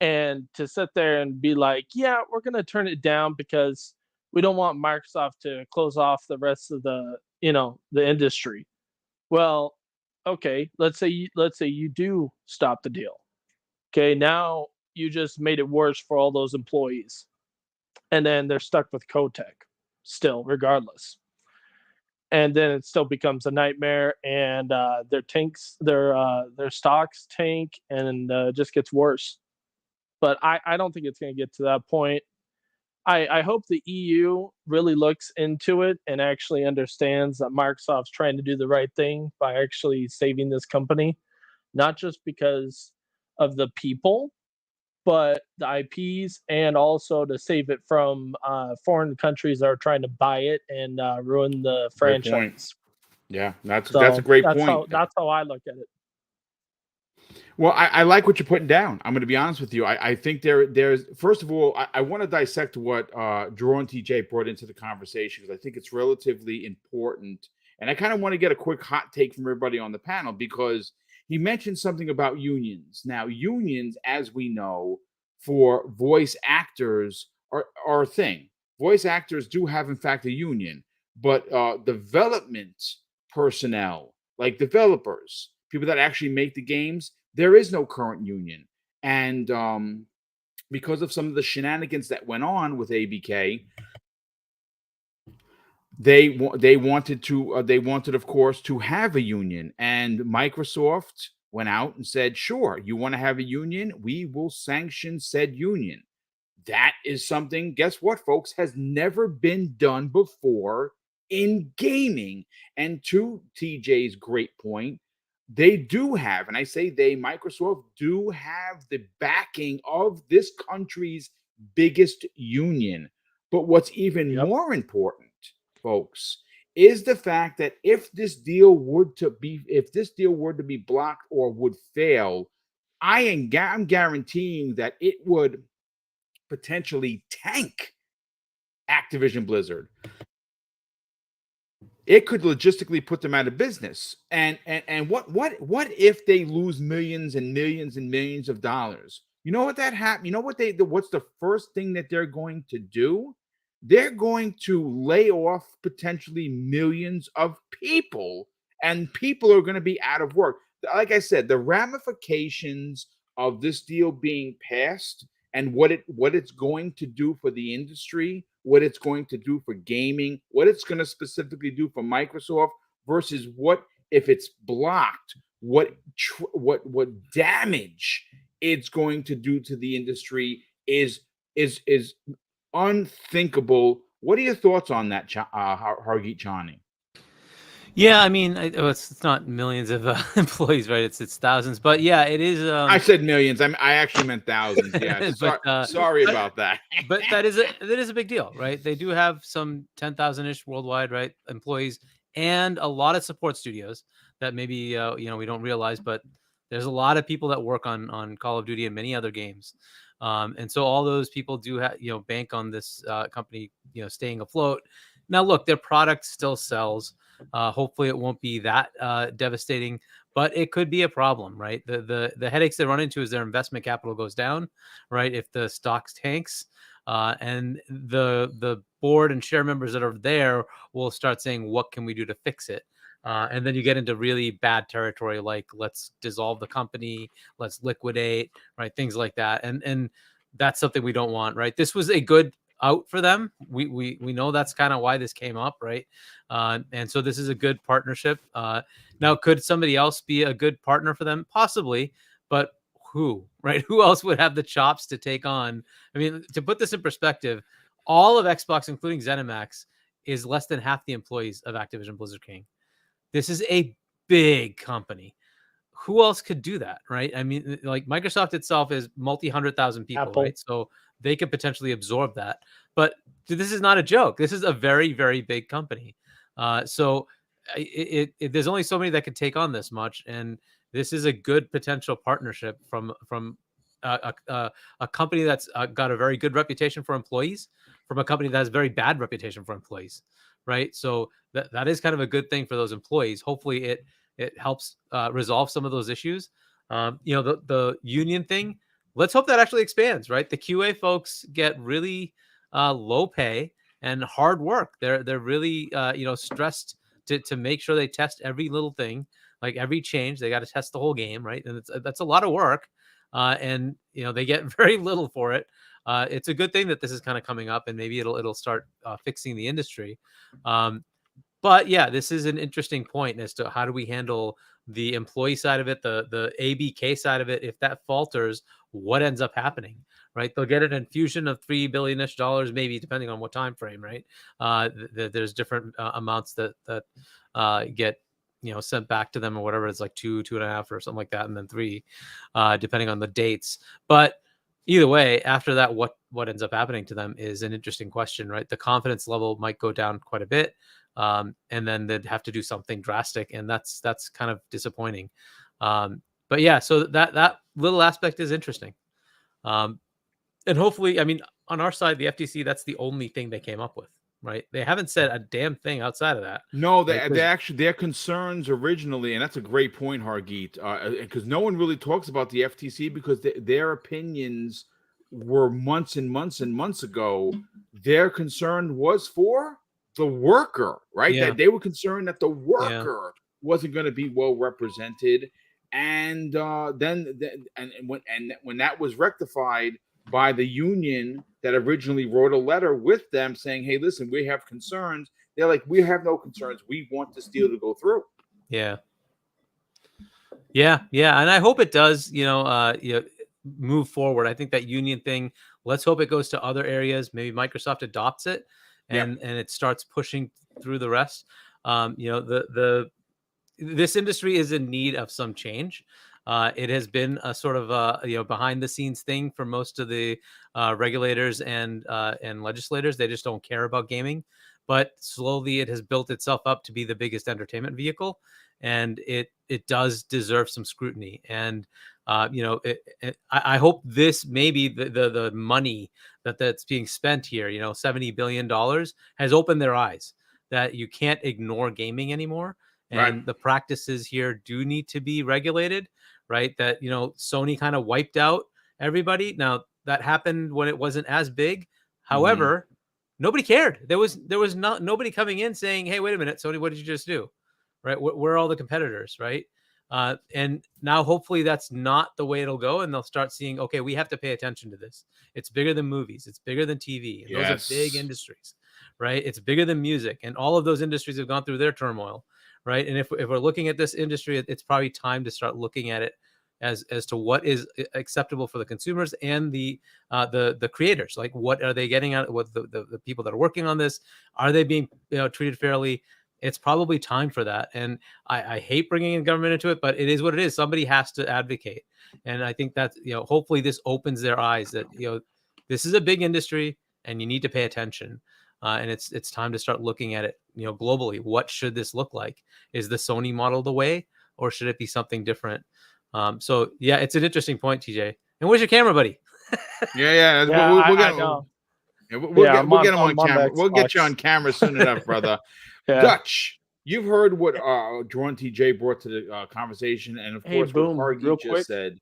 and to sit there and be like, yeah, we're gonna turn it down because we don't want Microsoft to close off the rest of the industry. Well, okay, let's say you do stop the deal. Okay, now you just made it worse for all those employees, and then they're stuck with Kotek still, regardless. And then it still becomes a nightmare, and their stocks tank, and just gets worse. But I don't think it's going to get to that point. I hope the EU really looks into it and actually understands that Microsoft's trying to do the right thing by actually saving this company, not just because of the people, but the IPs, and also to save it from foreign countries that are trying to buy it and ruin the franchise. Yeah, that's a great point. That's how I look at it. Well, I like what you're putting down. I'm going to be honest with you. I think there's first of all, I want to dissect what Drew and TJ brought into the conversation because I think it's relatively important. And I kind of want to get a quick hot take from everybody on the panel because he mentioned something about unions. Now, unions, as we know, for voice actors are a thing. Voice actors do have, in fact, a union, but development personnel, like developers, people that actually make the games, there is no current union. And because of some of the shenanigans that went on with ABK, they wanted, of course, to have a union. And Microsoft went out and said, sure, you want to have a union? We will sanction said union. That is something, guess what, folks, has never been done before in gaming. And to TJ's great point, they do have, and I say Microsoft do have the backing of this country's biggest union. But what's even more important, folks, is the fact that if this deal were to be blocked or would fail, I'm guaranteeing that it would potentially tank Activision Blizzard. It could logistically put them out of business. And what if they lose millions and millions and millions of dollars? You know what that happened? You know what's the first thing that they're going to do? They're going to lay off potentially millions of people, and people are going to be out of work. Like I said, the ramifications of this deal being passed and what it's going to do for the industry what it's going to do for gaming, what it's going to specifically do for Microsoft, versus what if it's blocked, what damage it's going to do to the industry is unthinkable. What are your thoughts on that, Hargeet Chani? Yeah, I mean, it's not millions of employees, right? It's thousands, but yeah, it is. I said millions. I actually meant thousands. Yeah, sorry about that. But that is a big deal, right? They do have some 10,000-ish worldwide, right, employees, and a lot of support studios that maybe we don't realize, but there's a lot of people that work on Call of Duty and many other games, and so all those people do bank on this company staying afloat. Now, look, their product still sells. Hopefully, it won't be that devastating, but it could be a problem, right? The headaches they run into is their investment capital goes down, right? If the stock tanks, and the board and share members that are there will start saying, "What can we do to fix it?" And then you get into really bad territory, like let's dissolve the company, let's liquidate, right? Things like that, and that's something we don't want, right? This was a good out for them. We know that's kind of why this came up, right? And so this is a good partnership. Now, could somebody else be a good partner for them? Possibly, but who, right? Who else would have the chops to take on? I mean, to put this in perspective, all of Xbox, including ZeniMax, is less than half the employees of Activision Blizzard King. This is a big company. Who else could do that, right? I mean, like Microsoft itself is multi-100,000 people, Apple. right? So they could potentially absorb that. But this is not a joke. This is a very, very big company. So there's only so many that could take on this much, and this is a good potential partnership from a company that's got a very good reputation for employees, from a company that has a very bad reputation for employees, right? So that is kind of a good thing for those employees. Hopefully, it helps resolve some of those issues. The union thing, let's hope that actually expands, right? The QA folks get really low pay and hard work. They're really stressed to make sure they test every little thing, like every change. They got to test the whole game, right? And that's a lot of work, and they get very little for it. It's a good thing that this is kind of coming up, and maybe it'll start fixing the industry. But yeah, this is an interesting point as to how do we handle the employee side of it, the ABK side of it. If that falters, what ends up happening, right? They'll get an infusion of $3 billion-ish, maybe depending on what time frame, right? There's different amounts that get sent back to them or whatever. It's like 2.5 or something like that, and then 3, depending on the dates. But either way, after that, what ends up happening to them is an interesting question, right? The confidence level might go down quite a bit. And then they'd have to do something drastic, and that's kind of disappointing. But yeah, so that little aspect is interesting. And hopefully, I mean, on our side, the FTC, that's the only thing they came up with, right? They haven't said a damn thing outside of that. No, they actually, their concerns originally, and that's a great point, Hargeet, because no one really talks about the FTC because their opinions were months and months and months ago. Their concern was for the worker, right? Yeah. They were concerned that the worker wasn't going to be well represented, and then when that was rectified by the union that originally wrote a letter with them saying, "Hey, listen, we have concerns." They're like, "We have no concerns. We want this deal to go through." Yeah, and I hope it does. Move forward. I think that union thing. Let's hope it goes to other areas. Maybe Microsoft adopts it. And it starts pushing through the rest. This industry is in need of some change. It has been a sort of behind the scenes thing for most of the regulators and legislators. They just don't care about gaming, but slowly it has built itself up to be the biggest entertainment vehicle, and it does deserve some scrutiny. And I hope this maybe the money that's being spent here, $70 billion, has opened their eyes that you can't ignore gaming anymore. And the practices here do need to be regulated, right? That, Sony kind of wiped out everybody. Now that happened when it wasn't as big. However, nobody cared. There was nobody coming in saying, "Hey, wait a minute, Sony, what did you just do?" Right? Where are all the competitors, right? And now hopefully that's not the way it'll go, and they'll start seeing, okay, we have to pay attention to this. It's bigger than movies, it's bigger than TV, and those are big industries, right? It's bigger than music, and all of those industries have gone through their turmoil, right? And if we're looking at this industry, it's probably time to start looking at it as to what is acceptable for the consumers and the creators. Like, what are they getting out? What the people that are working on this, are they being treated fairly? It's probably time for that. And I hate bringing in government into it, but it is what it is. Somebody has to advocate. And I think that, hopefully this opens their eyes that, this is a big industry and you need to pay attention. And it's time to start looking at it, globally. What should this look like? Is the Sony model the way, or should it be something different? So yeah, it's an interesting point, TJ. And where's your camera, buddy? Yeah. We'll get him on camera. We'll get you on camera soon enough, brother. Yeah. Dutch, you've heard what Drawn TJ brought to the conversation, and of course, Boom, what Hargy just said.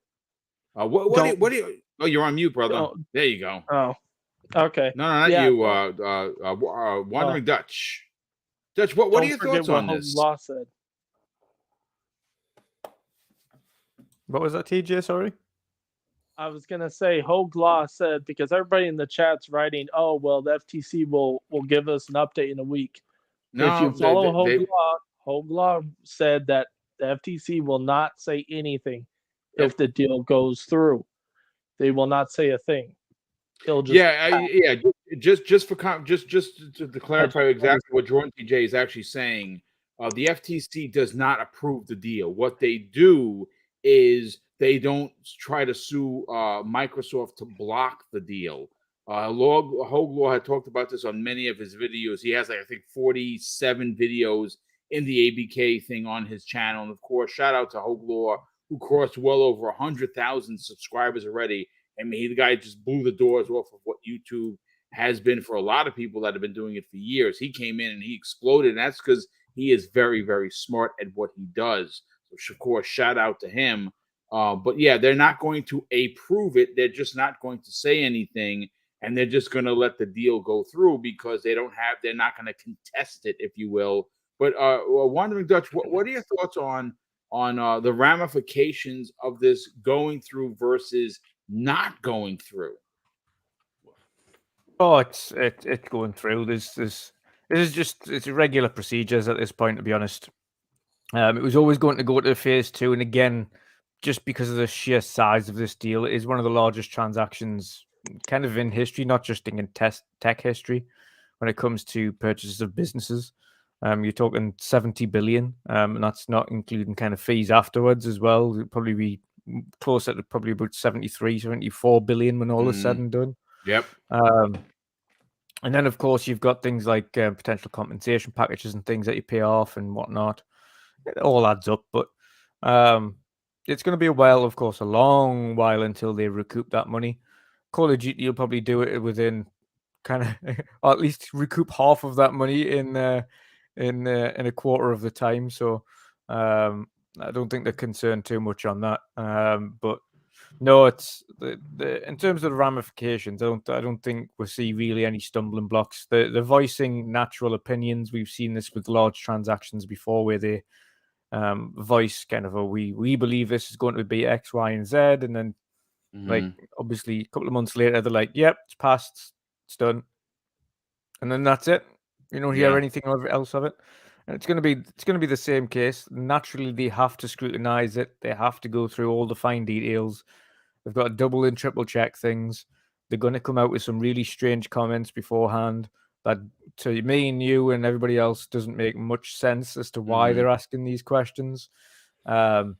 What do you? Oh, you're on mute, brother. There you go. Oh, okay. No, not you. Wandering Dutch. Dutch, what are your thoughts on this? Law said. What was that, TJ? Sorry. I was gonna say Hogue Law said, because everybody in the chat's writing, oh well, the FTC will give us an update in a week. No, if you follow Hogue Law said that the FTC will not say anything if the deal goes through. They will not say a thing. It'll just just to clarify exactly what Jordan TJ is actually saying. The FTC does not approve the deal. What they do is they don't try to sue Microsoft to block the deal. Hogue Law had talked about this on many of his videos. He has, I think, 47 videos in the ABK thing on his channel. And of course, shout out to Hogue Law, who crossed well over 100,000 subscribers already. I mean, the guy just blew the doors off of what YouTube has been for a lot of people that have been doing it for years. He came in and he exploded, and that's because he is very, very smart at what he does. So, of course, shout out to him. But yeah, they're not going to approve it. They're just not going to say anything. And they're just going to let the deal go through because they're not going to contest it, if you will. But Wandering Dutch, what are your thoughts on the ramifications of this going through versus not going through? Oh, it's going through. It's irregular procedures at this point, to be honest. It was always going to go to phase 2, and again, just because of the sheer size of this deal, it is one of the largest transactions kind of in history, not just in tech history, when it comes to purchases of businesses. You're talking 70 billion, and that's not including kind of fees afterwards as well. It'd probably be closer to probably about 73, 74 billion when all is said and done. Yep. And then, of course, you've got things like potential compensation packages and things that you pay off and whatnot. It all adds up, but it's going to be a while, of course, a long while until they recoup that money. Call of Duty will probably do it within kind of, or at least recoup half of that money in a quarter of the time. So I don't think they're concerned too much on that. But no, it's in terms of the ramifications. I don't think we'll see really any stumbling blocks. They're voicing natural opinions. We've seen this with large transactions before, where they voice kind of we believe this is going to be X, Y, and Z, and then like obviously a couple of months later they're like, yep, it's passed, it's done, and then that's it. You don't hear anything else of it. And it's going to be the same case. Naturally, they have to scrutinize it. They have to go through all the fine details. They've got to double and triple check things. They're going to come out with some really strange comments beforehand that to me and you and everybody else doesn't make much sense as to why they're asking these questions. But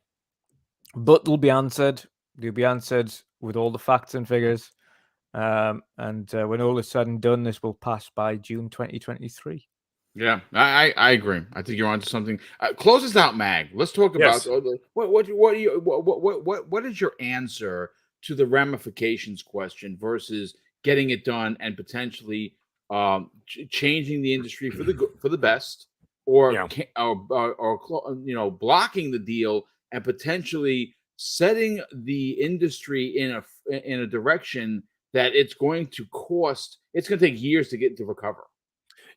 they'll be answered. They'll be answered with all the facts and figures. And when all is said and done, this will pass by June 2023. Yeah, I agree. I think you're onto something. Close us out, Mag. Let's talk about what is your answer to the ramifications question versus getting it done and potentially changing the industry for the best, or blocking the deal and potentially setting the industry in a direction that it's going to take years to recover.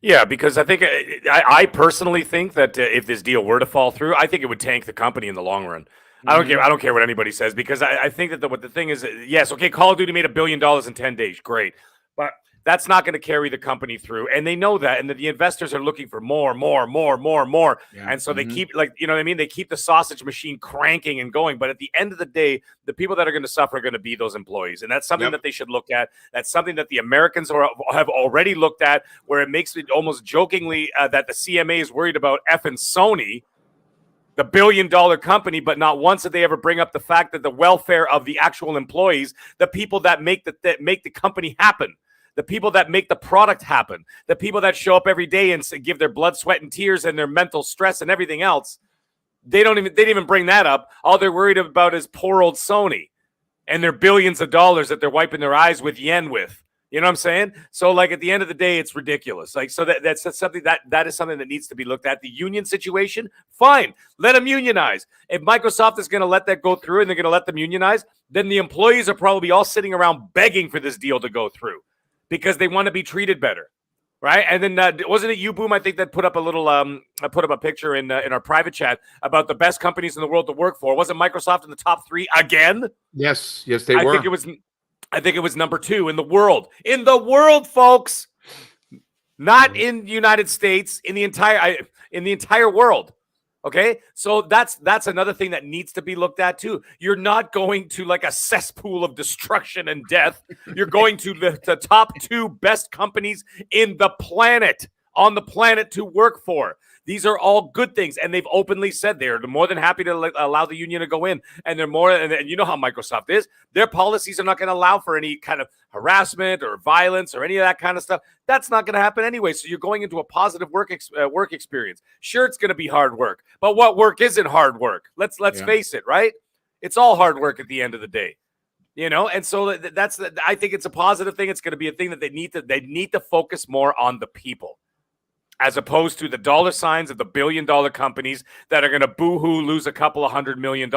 Yeah, because I think I personally think that if this deal were to fall through, I think it would tank the company in the long run. I don't care. I don't care what anybody says because I think that what the thing is, yes, okay, Call of Duty made $1 billion in 10 days, great, but that's not going to carry the company through, and they know that, and the investors are looking for more, Yeah. and so they keep you know what I mean. They keep the sausage machine cranking and going, but at the end of the day, the people that are going to suffer are going to be those employees, and that's something that they should look at. That's something that the Americans have already looked at, where it makes it almost jokingly that the CMA is worried about effing Sony, the $1 billion company, but not once did they ever bring up the fact that the welfare of the actual employees, the people that make the company happen, the people that make the product happen, the people that show up every day and give their blood, sweat, and tears and their mental stress and everything else, they didn't even bring that up. All they're worried about is poor old Sony and their billions of dollars that they're wiping their eyes with yen with. You know what I'm saying? So, like, at the end of the day, it's ridiculous. Like, so that's something that is something that needs to be looked at. The union situation, fine, let them unionize. If Microsoft is going to let that go through and they're going to let them unionize, then the employees are probably all sitting around begging for this deal to go through because they want to be treated better, right? And then wasn't it you, Boom? I think that put up a little, put up a picture in our private chat about the best companies in the world to work for. Wasn't Microsoft in the top 3 again? Yes, they were. I think it was number 2 in the world. In the world, folks. Not in the United States, in the entire world. Okay? So that's another thing that needs to be looked at too. You're not going to like a cesspool of destruction and death. You're going to the top 2 best companies on the planet to work for. These are all good things, and they've openly said they're more than happy to allow the union to go in, and they're more. And you know how Microsoft is; their policies are not going to allow for any kind of harassment or violence or any of that kind of stuff. That's not going to happen anyway. So you're going into a positive work experience. Sure, it's going to be hard work, but what work isn't hard work? Let's face it, right? It's all hard work at the end of the day. You know, and so I think it's a positive thing. It's going to be a thing that they need to focus more on the people, as opposed to the dollar signs of the $1 billion companies that are going to boo-hoo lose a couple of $100 million.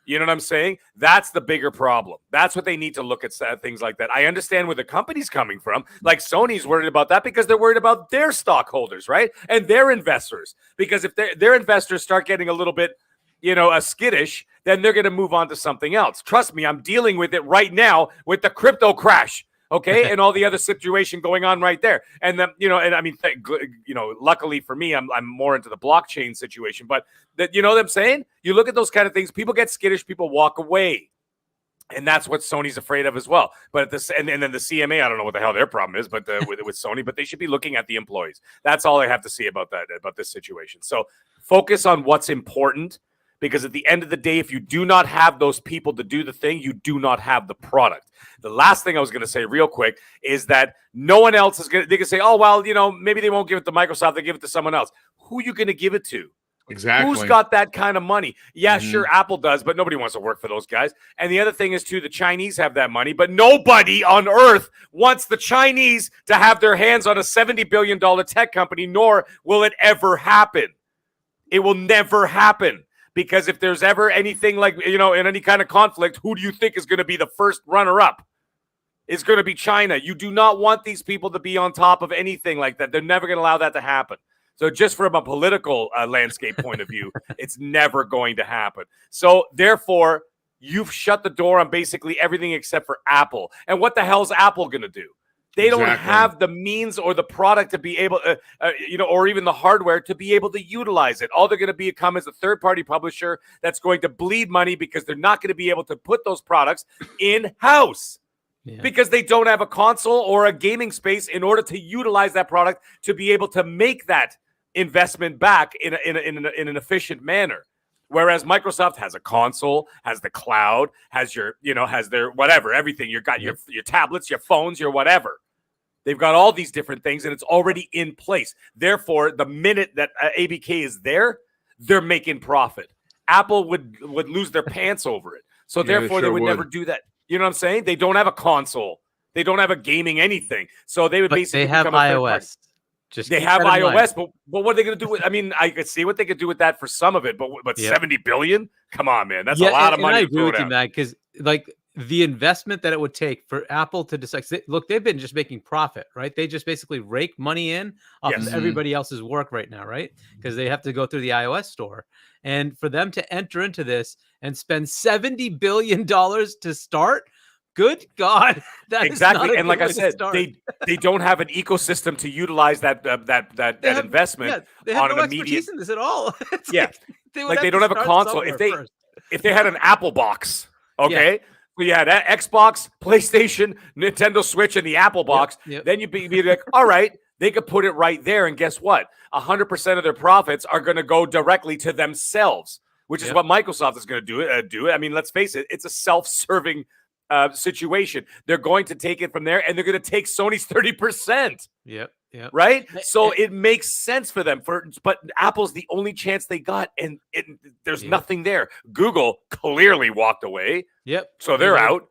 You know what I'm saying? That's the bigger problem. That's what they need to look at, things like that. I understand where the company's coming from. Like Sony's worried about that because they're worried about their stockholders, right? And their investors. Because if their investors start getting a little bit, skittish, then they're going to move on to something else. Trust me, I'm dealing with it right now with the crypto crash. Okay, and all the other situation going on right there, and then and I mean, luckily for me, I'm more into the blockchain situation. But that, you know what I'm saying? You look at those kind of things, people get skittish, people walk away, and that's what Sony's afraid of as well. But and then the CMA, I don't know what the hell their problem is, but with Sony, but they should be looking at the employees. That's all I have to say about this situation. So focus on what's important. Because at the end of the day, if you do not have those people to do the thing, you do not have the product. The last thing I was going to say real quick is that no one else they can say, oh, well, maybe they won't give it to Microsoft. They give it to someone else. Who are you going to give it to? Exactly. Who's got that kind of money? Yeah, sure, Apple does, but nobody wants to work for those guys. And the other thing is, too, the Chinese have that money, but nobody on earth wants the Chinese to have their hands on a $70 billion tech company, nor will it ever happen. It will never happen. Because if there's ever anything like, in any kind of conflict, who do you think is going to be the first runner-up? It's going to be China. You do not want these people to be on top of anything like that. They're never going to allow that to happen. So just from a political landscape point of view, it's never going to happen. So therefore, you've shut the door on basically everything except for Apple. And what the hell is Apple going to do? They don't have the means or the product to be able, or even the hardware to be able to utilize it. All they're going to become is a third-party publisher that's going to bleed money because they're not going to be able to put those products in-house because they don't have a console or a gaming space in order to utilize that product to be able to make that investment back in an efficient manner. Whereas Microsoft has a console, has the cloud, has has their whatever, everything. You've got your tablets, your phones, your whatever. They've got all these different things, and it's already in place. Therefore, the minute that ABK is there, they're making profit. Apple would lose their pants over it. So therefore, they would never do that. You know what I'm saying? They don't have a console. They don't have a gaming anything. So they would basically have iOS. They have iOS, but what are they going to do with? I mean, I could see what they could do with that for some of it, but 70 billion? Come on, man, that's a lot of money. I agree with you, Matt, because the investment that it would take for Apple to decide. Look, they've been just making profit, right? They just basically rake money in off Yes. of everybody else's work right now, right? Because they have to go through the iOS store. And for them to enter into this and spend $70 billion to start, good God, that Exactly. is not a And like good I way to said, start. they don't have an ecosystem to utilize that investment They have on no an expertise immediate. in this at all. It's Yeah. they would Like they to don't have a start console. somewhere first. If they had an Apple box, okay, so you had Xbox, PlayStation, Nintendo Switch, and the Apple box, yep. then you'd be like, all right, they could put it right there, and guess what? 100% of their profits are going to go directly to themselves, which is what Microsoft is going to do. I mean, let's face it, it's a self-serving situation. They're going to take it from there, and they're going to take Sony's 30%. Yep. Right. So it makes sense for them. But Apple's the only chance they got, and there's nothing there. Google clearly walked away. Yep. So they're out.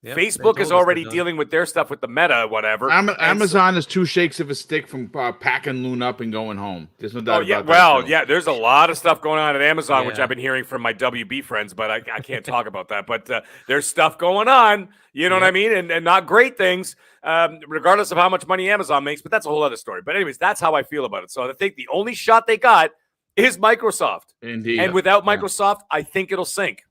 Yep. Facebook is already dealing with their stuff with the Meta, whatever. Amazon is two shakes of a stick from packing Loon up and going home. There's no doubt about that. Well, yeah, there's a lot of stuff going on at Amazon, which Yeah. I've been hearing from my WB friends, but I can't talk about that. But there's stuff going on, you know what I mean? And not great things, regardless of how much money Amazon makes, but that's a whole other story. But anyways, that's how I feel about it. So I think the only shot they got is Microsoft. Indeed. And without Microsoft, I think it'll sink.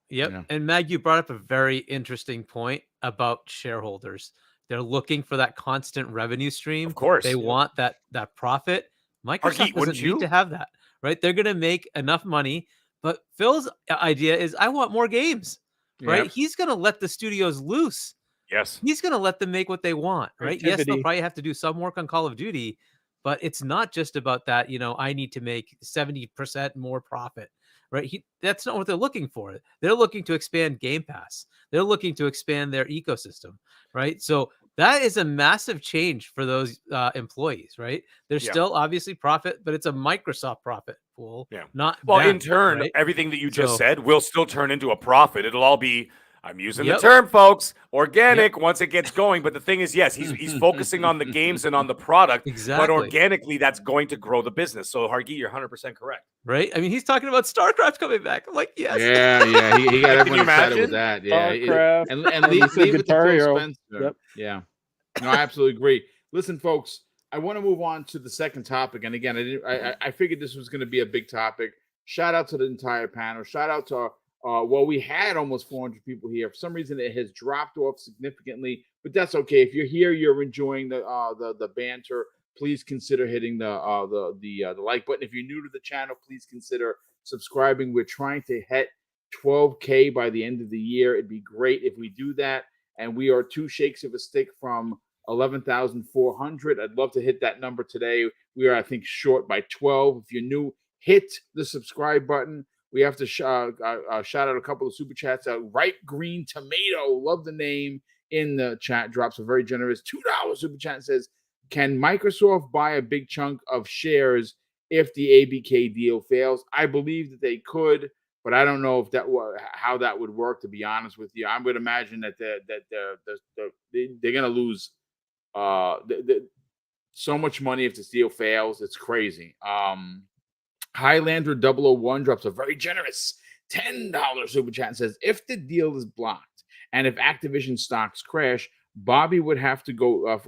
Yep. Yeah. And Mag, you brought up a very interesting point about shareholders. They're looking for that constant revenue stream. Of course. They want that profit. Microsoft wouldn't doesn't you? need to have that, right? They're going to make enough money. But Phil's idea is, I want more games, right? Yep. He's going to let the studios loose. Yes. He's going to let them make what they want, right? Yes, they'll Creativity. probably have to do some work on Call of Duty, but it's not just about that. I need to make 70% more profit, right? That's not what they're looking for. They're looking to expand Game Pass. They're looking to expand their ecosystem, right? So that is a massive change for those employees, right? They're still obviously profit, but it's a Microsoft profit pool, not well, them, in turn, right? everything that you just said will still turn into a profit. It'll all be, I'm using the Yep. term, folks, organic once it gets going. But the thing is, yes, he's focusing on the games and on the product, but Exactly. organically, that's going to grow the business. So, Hargi, you're 100% correct. Right? I mean, he's talking about StarCraft coming back. I'm like, yes. Yeah. He got everyone you excited with imagine? that. Yeah. Starcraft. And he said leave it to Guitar Phil Hero. Spencer. Yep. Yeah. No, I absolutely agree. Listen, folks, I want to move on to the second topic. And again, I figured this was going to be a big topic. Shout out to the entire panel. Shout out to we had almost 400 people here. For some reason, it has dropped off significantly, but that's okay. If you're here, you're enjoying the banter. Please consider hitting the like button. If you're new to the channel, please consider subscribing. We're trying to hit 12K by the end of the year. It'd be great if we do that. And we are two shakes of a stick from 11,400. I'd love to hit that number today. We are, I think, short by 12. If you're new, hit the subscribe button. We have to shout out a couple of super chats out. Ripe Green Tomato, love the name in the chat. Drops a very generous $2 super chat. Says, can Microsoft buy a big chunk of shares if the ABK deal fails? I believe that they could, but I don't know if how that would work. To be honest with you, I would imagine that they're going to lose so much money if this deal fails. It's crazy. Highlander 001 drops a very generous $10 super chat and says, if the deal is blocked and if Activision stocks crash, Bobby would have to go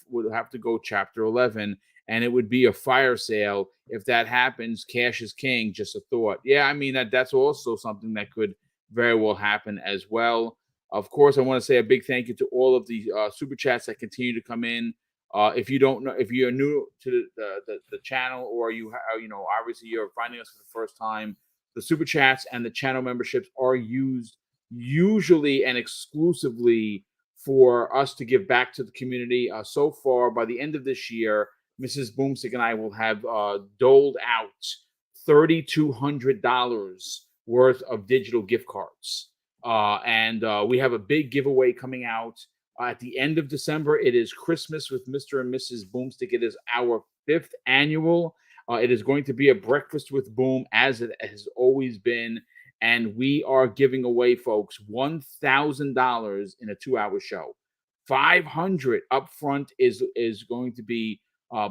would have to go Chapter 11, and it would be a fire sale. If that happens, cash is king. Just a thought. Yeah, I mean that's also something that could very well happen as well. Of course, I want to say a big thank you to all of the super chats that continue to come in. If you don't know, if you're new to the channel, or obviously you're finding us for the first time, the super chats and the channel memberships are used usually and exclusively for us to give back to the community. So far, by the end of this year, Mrs. Boomstick and I will have doled out $3,200 worth of digital gift cards, and we have a big giveaway coming out. At the end of December, it is Christmas with Mr. and Mrs. Boomstick. It is our 5th annual. It is going to be a breakfast with Boom, as it has always been. And we are giving away, folks, $1,000 in a 2-hour show. $500 up front is going to be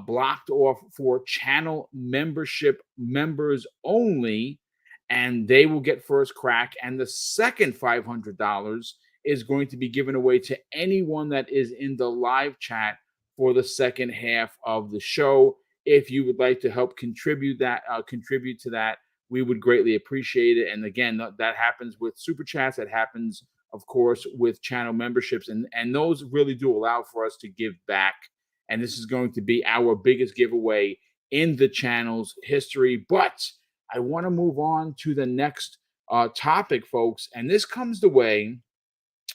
blocked off for channel membership members only, and they will get first crack. And the second $500 is going to be given away to anyone that is in the live chat for the second half of the show. If you would like to help contribute to that, we would greatly appreciate it. And again, that happens with super chats. That happens, of course, with channel memberships, and those really do allow for us to give back. And this is going to be our biggest giveaway in the channel's history. But I want to move on to the next topic, folks. And this comes the way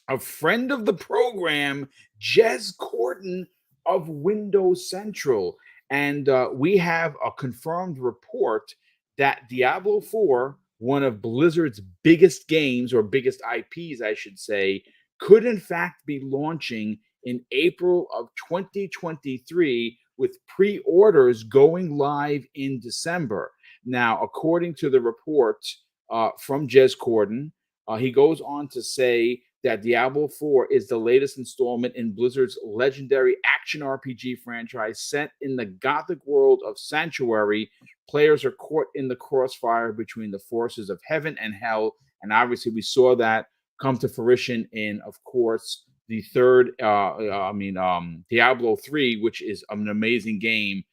of friend of the program, Jez Corden of Windows Central. And we have a confirmed report that Diablo IV, one of Blizzard's biggest games, or biggest IPs, I should say, could in fact be launching in April of 2023, with pre-orders going live in December. Now, according to the report from Jez Corden, he goes on to say that Diablo IV is the latest installment in Blizzard's legendary action RPG franchise set in the gothic world of Sanctuary. Players are caught in the crossfire between the forces of heaven and hell. And obviously we saw that come to fruition in, of course, the third, Diablo 3, which is an amazing game.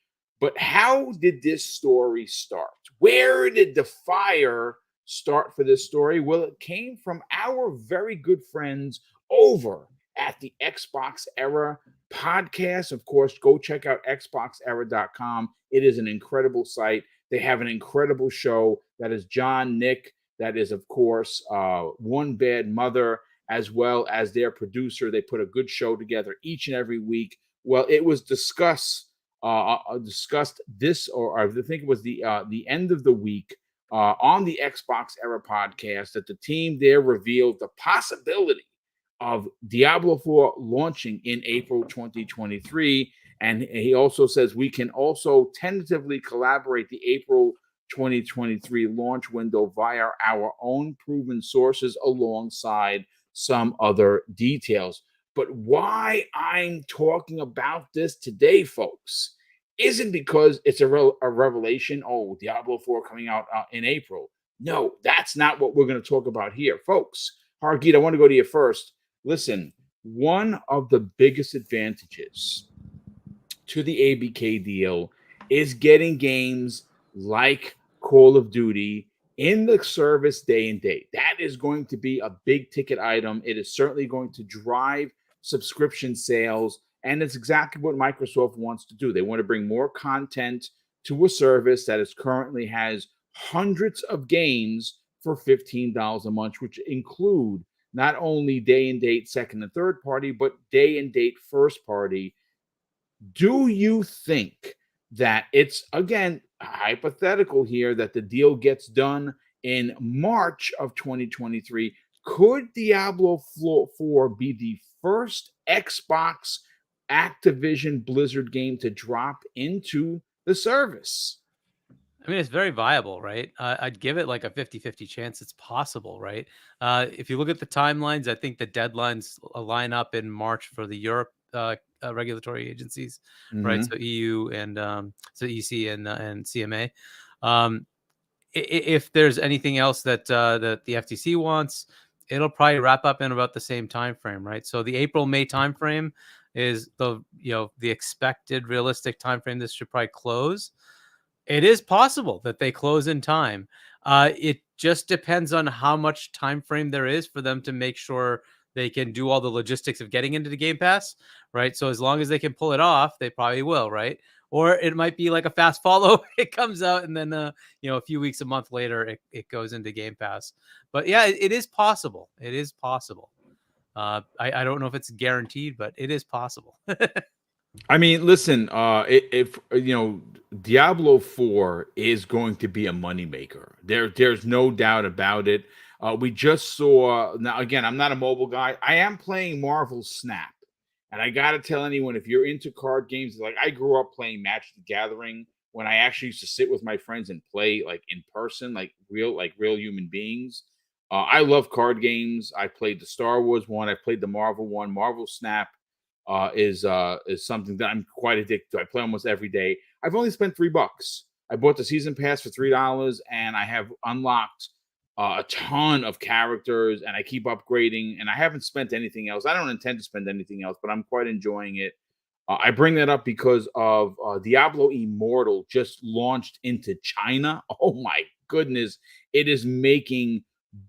But how did this story start? Where did the fire start for this story? Well, it came from our very good friends over at the Xbox Era podcast. Of course, go check out xboxera.com. It is an incredible site. They have an incredible show. That is John, Nick. That is, of course, One Bad Mother, as well as their producer. They put a good show together each and every week. Well, it was discussed this, or I think it was the end of the week, on the Xbox Era podcast, that the team there revealed the possibility of Diablo 4 launching in April 2023. And he also says we can also tentatively collaborate the April 2023 launch window via our own proven sources alongside some other details. But why I'm talking about this today, folks, isn't because it's a revelation. Oh, Diablo 4 coming out in April. No, that's not what we're going to talk about here, folks. Hargeet, I want to go to you first. Listen, one of the biggest advantages to the ABK deal is getting games like Call of Duty in the service day and date. That is going to be a big ticket item. It is certainly going to drive subscription sales. And it's exactly what Microsoft wants to do. They want to bring more content to a service that is currently has hundreds of games for $15 a month, which include not only day and date second and third party, but day and date first party. Do you think that it's, again, hypothetical here, that the deal gets done in March of 2023? Could Diablo 4 be the first Xbox Activision Blizzard game to drop into the service? I mean, it's very viable, right? I'd give it like a 50-50 chance it's possible, right? If you look at the timelines, I think the deadlines line up in March for the Europe regulatory agencies, right? So EU and so EC and CMA. If there's anything else that that the FTC wants, it'll probably wrap up in about the same time frame, right? So the April-May time frame is the expected realistic time frame this should probably close. It is possible that they close in time. It just depends on how much time frame there is for them to make sure they can do all the logistics of getting into the Game Pass, right? So as long as they can pull it off, they probably will, right? Or it might be like a fast follow. It comes out and then a few weeks, a month later, it goes into Game Pass. But yeah, it is possible. It is possible. I don't know if it's guaranteed, but it is possible. I mean, listen, if Diablo 4 is going to be a moneymaker. There's no doubt about it. We just saw, now again, I'm not a mobile guy. I am playing Marvel Snap. And I got to tell anyone, if you're into card games, like I grew up playing Magic the Gathering when I actually used to sit with my friends and play like in person, like real human beings. I love card games. I played the Star Wars one. I played the Marvel one. Marvel Snap is something that I'm quite addicted to. I play almost every day. I've only spent $3. I bought the season pass for $3, and I have unlocked a ton of characters, and I keep upgrading, and I haven't spent anything else. I don't intend to spend anything else, but I'm quite enjoying it. I bring that up because of Diablo Immortal just launched into China. Oh my goodness. It is making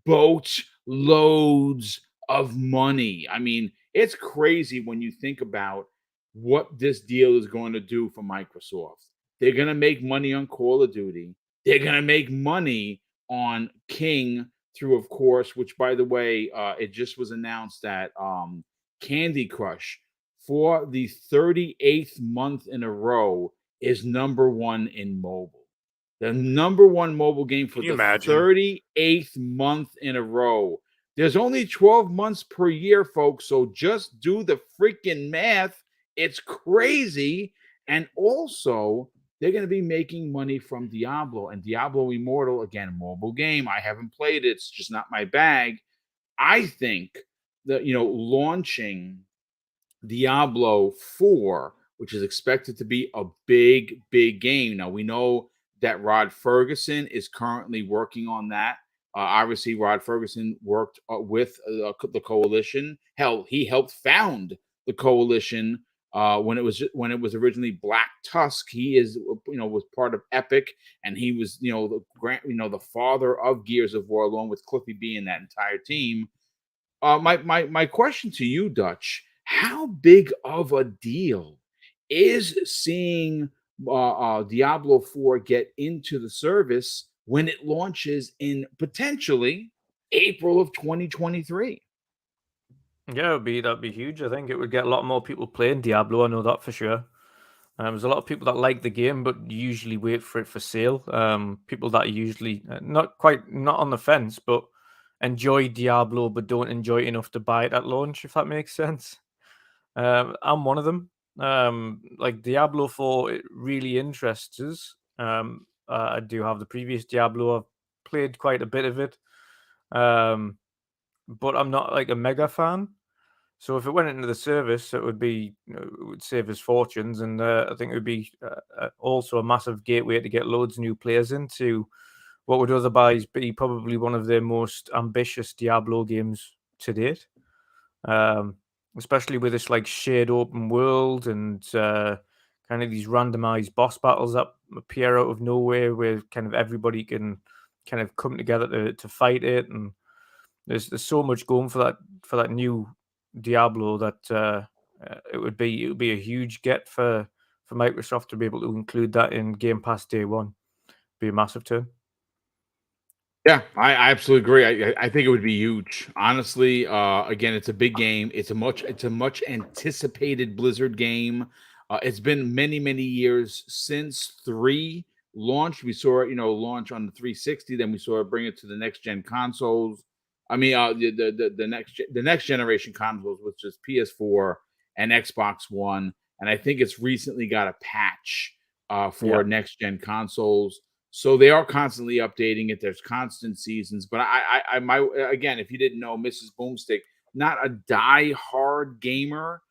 boatloads of money. I mean, it's crazy when you think about what this deal is going to do for Microsoft. They're going to make money on Call of Duty. They're going to make money on King through, of course, which, by the way, it just was announced that Candy Crush for the 38th month in a row is number one in mobile. The number one mobile game for the 38th month in a row. There's only 12 months per year, folks, so just do the freaking math. It's crazy. And also, they're going to be making money from Diablo. And Diablo Immortal, again, mobile game. I haven't played it. It's just not my bag. I think that, launching Diablo 4, which is expected to be a big, big game. Now, we know that Rod Ferguson is currently working on that. Obviously, Rod Ferguson worked with the Coalition. Hell, he helped found the Coalition when it was originally Black Tusk. He was part of Epic, and he was the father of Gears of War, along with Cliffy B and that entire team. My question to you, Dutch: how big of a deal is seeing Diablo 4 get into the service when it launches in potentially April of 2023? Yeah, that'd be huge. I think it would get a lot more people playing Diablo. I know that for sure. There's a lot of people that like the game, but usually wait for it for sale. People that are usually not on the fence, but enjoy Diablo, but don't enjoy it enough to buy it at launch, if that makes sense. I'm one of them. Like Diablo 4, it really interests us. I do have the previous Diablo. I've played quite a bit of it. But I'm not like a mega fan. So if it went into the service, it would be it would save us fortunes, and I think it would be also a massive gateway to get loads of new players into what would otherwise be probably one of their most ambitious Diablo games to date. Especially with this like shared open world and kind of these randomized boss battles that appear out of nowhere, where kind of everybody can kind of come together to fight it, and there's so much going for that new Diablo that it would be a huge get for Microsoft to be able to include that in Game Pass day one. Be a massive turn. Yeah, I absolutely agree. I think it would be huge. Honestly, again, it's a big game. It's a much anticipated Blizzard game. It's been many, many years since 3 launched. We saw it, launch on the 360. Then we saw it bring it to the next gen consoles. I mean, the next generation consoles, which is PS4 and Xbox One. And I think it's recently got a patch for next gen consoles. So they are constantly updating it. There's constant seasons, but again, if you didn't know, Mrs. Boomstick, not a die-hard gamer.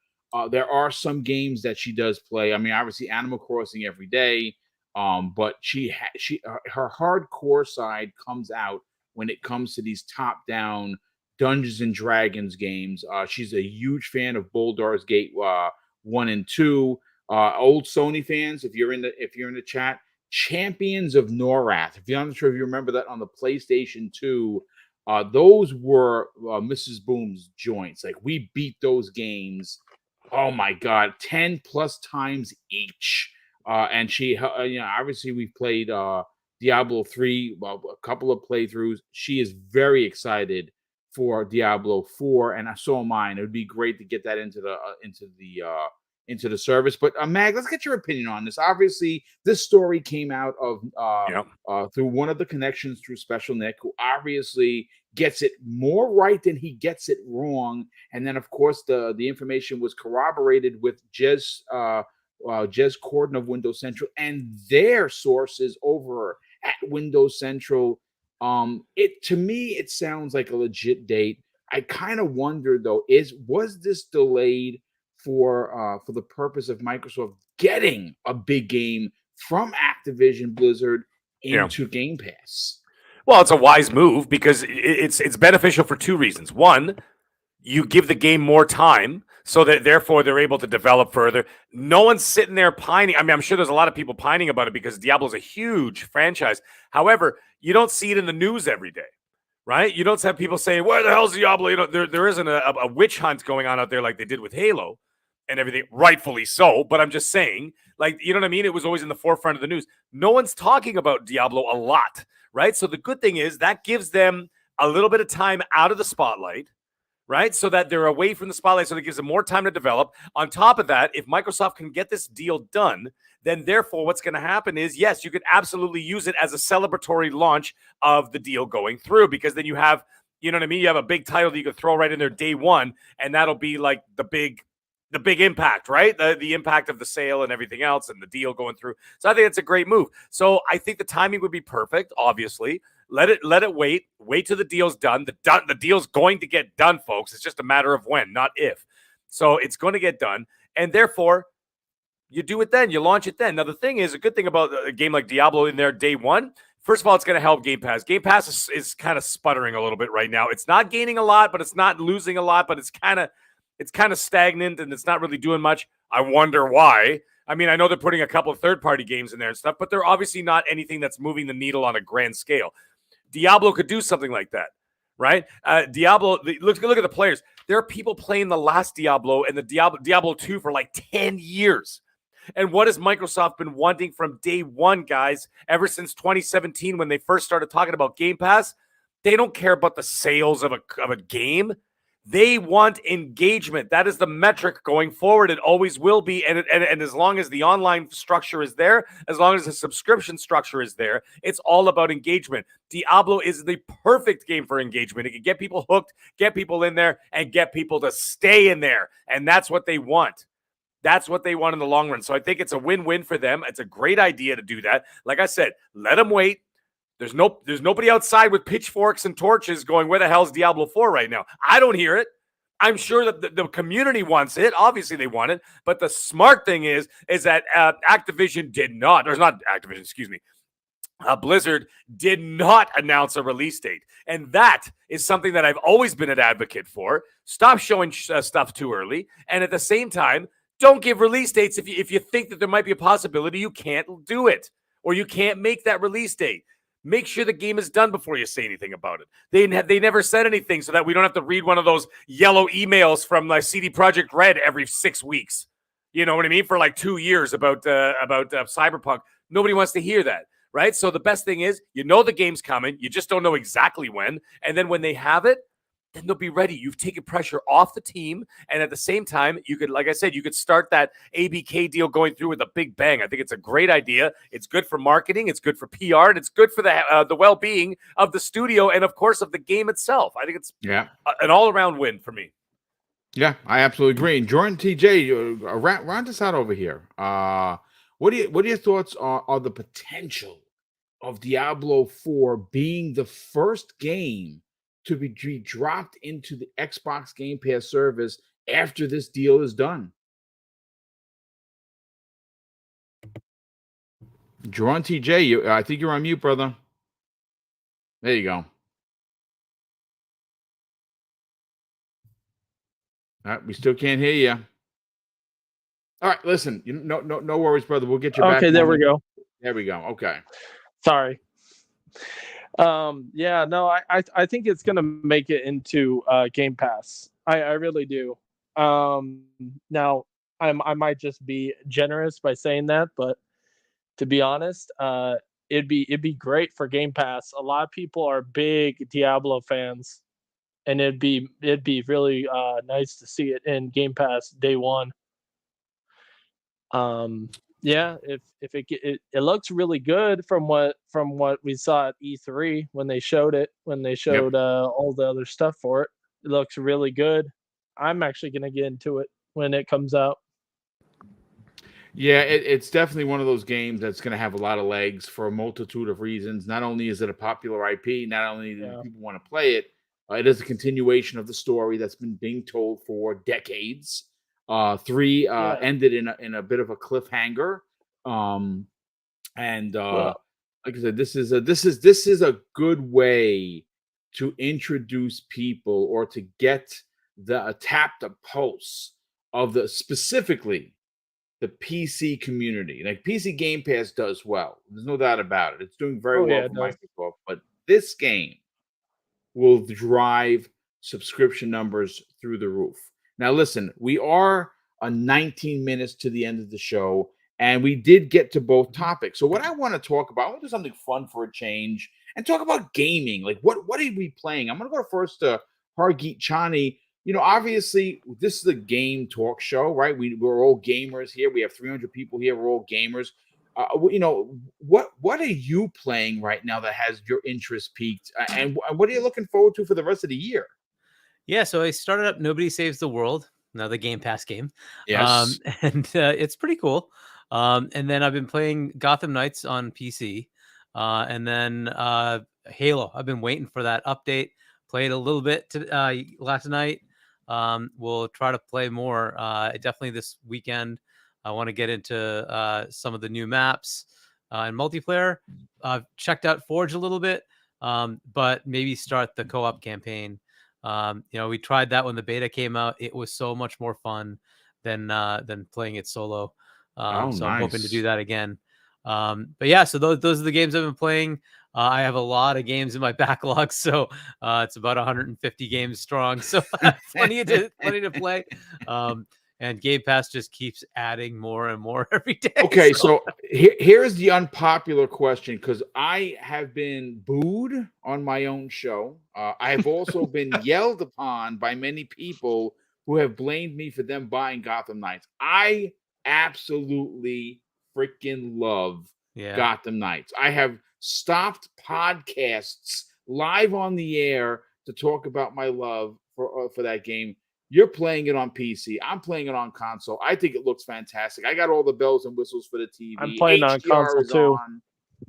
There are some games that she does play. I mean, obviously Animal Crossing every day, but her hardcore side comes out when it comes to these top-down Dungeons and Dragons games. She's a huge fan of Baldur's Gate 1 and 2. Old Sony fans, if you're in the chat. Champions of Norath. If you're not sure if you remember that on the PlayStation 2, those were Mrs. Boom's joints. Like, we beat those games, oh my God, 10 plus times each. And she, obviously we've played Diablo 3, a couple of playthroughs. She is very excited for Diablo 4, and so am I. It would be great to get that into the service. But Mag, let's get your opinion on this. Obviously, this story came out of through one of the connections through Special Nick, who obviously gets it more right than he gets it wrong. And then, of course, the information was corroborated with Jez Corden of Windows Central and their sources over at Windows Central. To me, it sounds like a legit date. I kind of wonder though, was this delayed for the purpose of Microsoft getting a big game from Activision Blizzard into Game Pass? Well, it's a wise move because it's beneficial for two reasons. One, you give the game more time so that therefore they're able to develop further. No one's sitting there pining. I mean, I'm sure there's a lot of people pining about it because Diablo's a huge franchise. However, you don't see it in the news every day, right? You don't have people saying, where the hell's Diablo? You know, there isn't a witch hunt going on out there like they did with Halo and everything, rightfully so. But I'm just saying, like, you know what I mean? It was always in the forefront of the news. No one's talking about Diablo a lot, right? So the good thing is that gives them a little bit of time out of the spotlight, right? So that they're away from the spotlight, so that gives them more time to develop. On top of that, if Microsoft can get this deal done, then therefore what's going to happen is, yes, you could absolutely use it as a celebratory launch of the deal going through, because then you have, you know what I mean? You have a big title that you could throw right in there day one, and that'll be like the big impact, right? The impact of the sale and everything else and the deal going through. So I think it's a great move. So I think the timing would be perfect, obviously. Let it wait till the deal's done. The deal's going to get done, folks. It's just a matter of when, not if. So it's going to get done. And therefore, you do it then. You launch it then. Now, the thing is, a good thing about a game like Diablo in there day one, first of all, it's going to help Game Pass. Game Pass is kind of sputtering a little bit right now. It's not gaining a lot, but it's not losing a lot, but it's kind of stagnant and it's not really doing much. I wonder why. I mean, I know they're putting a couple of third-party games in there and stuff, but they're obviously not anything that's moving the needle on a grand scale. Diablo could do something like that, right? Diablo, look at the players. There are people playing the last Diablo and the Diablo 2 for like 10 years. And what has Microsoft been wanting from day one, guys, ever since 2017 when they first started talking about Game Pass? They don't care about the sales of a game. They want engagement. That is the metric going forward. It always will be. And as long as the online structure is there, as long as the subscription structure is there, it's all about engagement. Diablo is the perfect game for engagement. It can get people hooked, get people in there, and get people to stay in there. And that's what they want. That's what they want in the long run. So I think it's a win-win for them. It's a great idea to do that. Like I said, let them wait. There's nobody outside with pitchforks and torches going, where the hell's Diablo 4 right now? I don't hear it. I'm sure that the community wants it. Obviously, they want it. But the smart thing is that Activision did not, or not Activision, excuse me, Blizzard did not announce a release date. And that is something that I've always been an advocate for. Stop showing stuff too early. And at the same time, don't give release dates if you think that there might be a possibility you can't do it or you can't make that release date. Make sure the game is done before you say anything about it. They never said anything so that we don't have to read one of those yellow emails from CD Projekt Red every 6 weeks. You know what I mean? For like 2 years about Cyberpunk. Nobody wants to hear that, right? So the best thing is, you know the game's coming. You just don't know exactly when. And then when they have it, then they'll be ready. You've taken pressure off the team. And at the same time, you could, like I said, you could start that ABK deal going through with a big bang. I think it's a great idea. It's good for marketing. It's good for PR. And it's good for the well-being of the studio and, of course, of the game itself. I think it's an all-around win for me. Yeah, I absolutely agree. And Jordan TJ, round us out over here. What are your thoughts on the potential of Diablo 4 being the first game to be dropped into the Xbox Game Pass service after this deal is done? Jordan TJ, I think you're on mute, brother. There you go. We still can't hear you. All right, listen. No worries, brother. We'll get you back. Okay, there we go. There we go. Okay. Sorry. Yeah, no, I think it's gonna make it into Game Pass. I really do. Now I might just be generous by saying that, but to be honest, it'd be great for Game Pass. A lot of people are big Diablo fans, and it'd be really nice to see it in Game Pass day one. Yeah, if it looks really good from what we saw at E3 when they showed all the other stuff for it. It looks really good. I'm actually gonna get into it when it comes out. Yeah, it's definitely one of those games that's going to have a lot of legs for a multitude of reasons. Not only is it a popular IP, not only do people want to play it, it is a continuation of the story that's been being told for decades. 3 ended in a bit of a cliffhanger, like I said, this is a good way to introduce people or to get tap the pulse of specifically the PC community. Like PC Game Pass does well. There's no doubt about it. It's doing very Oh, well yeah, for it does. Microsoft, but this game will drive subscription numbers through the roof. Now, listen, we are 19 minutes to the end of the show, and we did get to both topics. So, what I want to talk about, I want to do something fun for a change and talk about gaming. Like, what are we playing? I'm going to go first to Hargeet Chani. You know, obviously, this is a game talk show, right? We're all gamers here. We have 300 people here. We're all gamers. You know, what are you playing right now that has your interest peaked, and what are you looking forward to for the rest of the year? Yeah, so I started up Nobody Saves the World, another Game Pass game. Yes. And it's pretty cool. And then I've been playing Gotham Knights on PC. And then Halo. I've been waiting for that update. Played a little bit last night. We'll try to play more. Definitely this weekend. I want to get into some of the new maps and multiplayer. Checked out Forge a little bit, but maybe start the co-op campaign. You know, we tried that when the beta came out. It was so much more fun than playing it solo. So I'm hoping to do Nice. that again. But yeah, so those are the games I've been playing. I have a lot of games in my backlog, so it's about 150 games strong. So plenty to play. And Game Pass just keeps adding more and more every day. Okay, so here's the unpopular question, because I have been booed on my own show. I have also been yelled upon by many people who have blamed me for them buying Gotham Knights. I absolutely freaking love Gotham Knights. I have stopped podcasts live on the air to talk about my love for that game. You're playing it on PC. I'm playing it on console. I think it looks fantastic. I got all the bells and whistles for the TV. I'm playing on console too.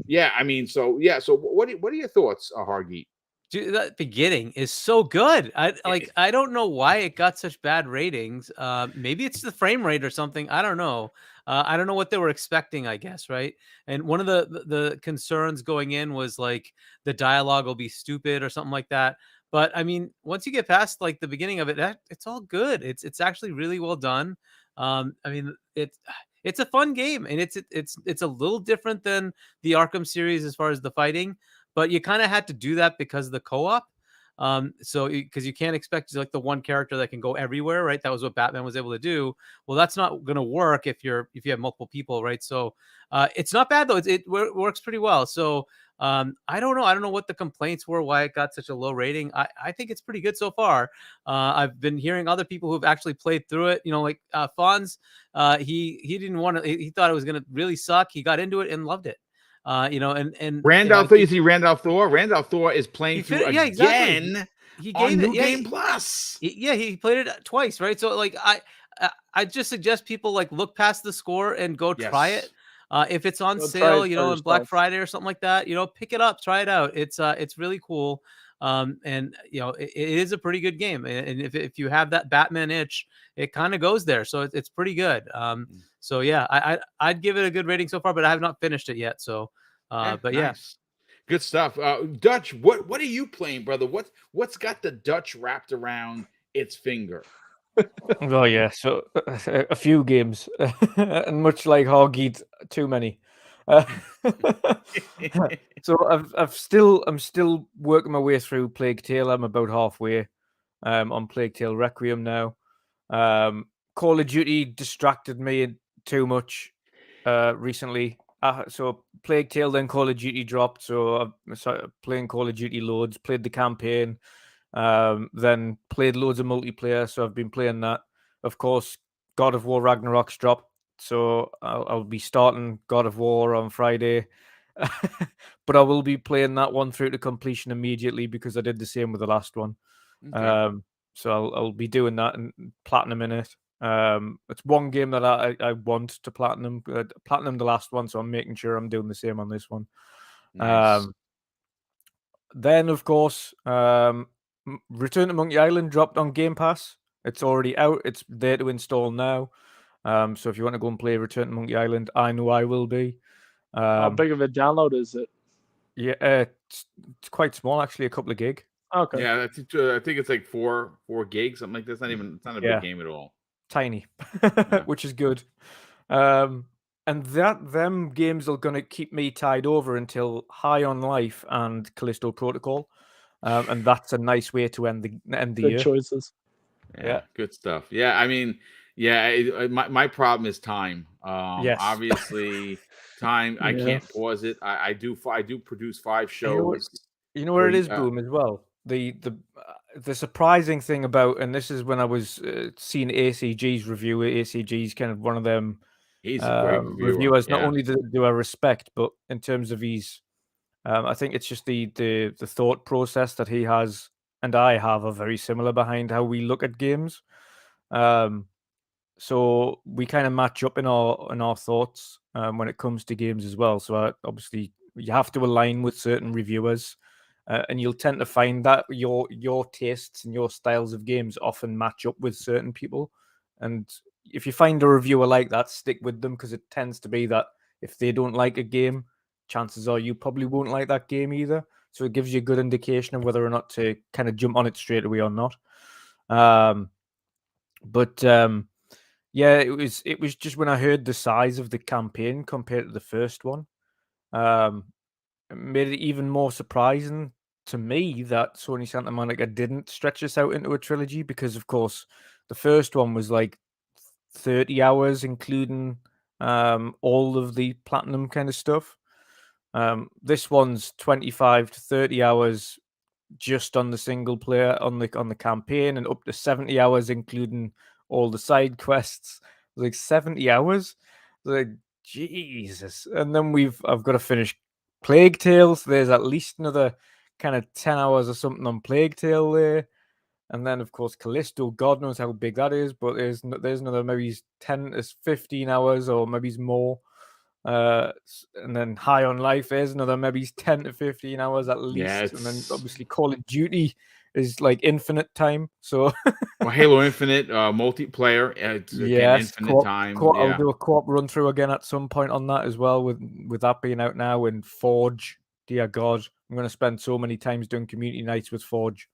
Yeah, I mean, so yeah. So what are your thoughts, Hargeet? Dude, that beginning is so good. I don't know why it got such bad ratings. Maybe it's the frame rate or something. I don't know. I don't know what they were expecting, I guess, right? And one of the concerns going in was like the dialogue will be stupid or something like that. But I mean, once you get past like the beginning of it, it's all good. It's actually really well done. I mean, it's a fun game, and it's a little different than the Arkham series as far as the fighting. But you kind of had to do that because of the co-op. So because you can't expect like the one character that can go everywhere, right? That was what Batman was able to do. Well, that's not going to work if you have multiple people, right? So it's not bad though. It works pretty well. So I don't know. I don't know what the complaints were, why it got such a low rating. I think it's pretty good so far. I've been hearing other people who've actually played through it. You know, like Fonz. He didn't want to. He thought it was going to really suck. He got into it and loved it. You know, and Randolph Thor, you see Randolph Thor? Randolph Thor is playing through again exactly. He on New Game Plus. He played it twice, right? So like I just suggest people like look past the score and go try it. If it's on sale, you know, on Black Friday or something like that, you know, pick it up, try it out. It's really cool. And you know, it is a pretty good game. And if you have that Batman itch, it kind of goes there. So it's pretty good. So yeah, I'd give it a good rating so far, but I have not finished it yet. So, but yeah, good stuff. Dutch, what are you playing, brother? What's got the Dutch wrapped around its finger? Well, yeah. So a few games, and much like Hargeet, too many. So I'm still working my way through Plague Tale. I'm about halfway on Plague Tale Requiem now. Call of Duty distracted me too much recently. So Plague Tale, then Call of Duty dropped. So I started playing Call of Duty loads, played the campaign, then played loads of multiplayer. So I've been playing that. Of course, God of War Ragnarok's dropped. So I'll be starting God of War on Friday. But I will be playing that one through to completion immediately because I did the same with the last one. Okay. So I'll be doing that and platinum in it. It's one game that I want to platinum the last one, so I'm making sure I'm doing the same on this one. Nice. Then of course, Return to Monkey Island dropped on Game Pass. It's already out. It's there to install now. So if you want to go and play Return to Monkey Island, I know I will be. How big of a download is it? Yeah, it's quite small actually, a couple of gig. Okay. Yeah, I think it's like 4 gigs, something like this. It's not a Yeah. big game at all. Tiny, Yeah. which is good. And them games are gonna keep me tied over until High on Life and Callisto Protocol, and that's a nice way to end the Good year. choices. Yeah, good stuff. Yeah, I mean, yeah, my problem is time. Yes. Obviously, time. I Yeah. can't pause it. I do produce 5 You know, shows. you know where it is, Boom, as well. The surprising thing about, and this is when I was seeing ACG's review. ACG's kind of one of them He's a great reviewer. reviewers. Not Yeah. only do I respect, but in terms of his, I think it's just the thought process that he has and I have are very similar behind how we look at games. So we kind of match up in our thoughts when it comes to games as well. So obviously you have to align with certain reviewers, and you'll tend to find that your tastes and your styles of games often match up with certain people. And if you find a reviewer like that, stick with them, because it tends to be that if they don't like a game, chances are you probably won't like that game either. So it gives you a good indication of whether or not to kind of jump on it straight away or not. But yeah, it was just when I heard the size of the campaign compared to the first one, it made it even more surprising to me that Sony Santa Monica didn't stretch this out into a trilogy, because of course the first one was like 30 hours, including all of the platinum kind of stuff. This one's 25 to 30 hours just on the single player on the campaign, and up to 70 hours including all the side quests. Like 70 hours, like Jesus. And then I've got to finish Plague Tale. So there's at least another kind of 10 hours or something on Plague Tale there. And then of course Callisto, God knows how big that is, but there's another maybe 10 to 15 hours, or maybe more. And then High on Life is another maybe 10 to 15 hours at least. Yeah, And then obviously Call of Duty is like infinite time. So well, Halo Infinite multiplayer, it's again infinite time. I'll do a co-op run through again at some point on that as well, with that being out now. And Forge, dear God, I'm going to spend so many times doing community nights with Forge.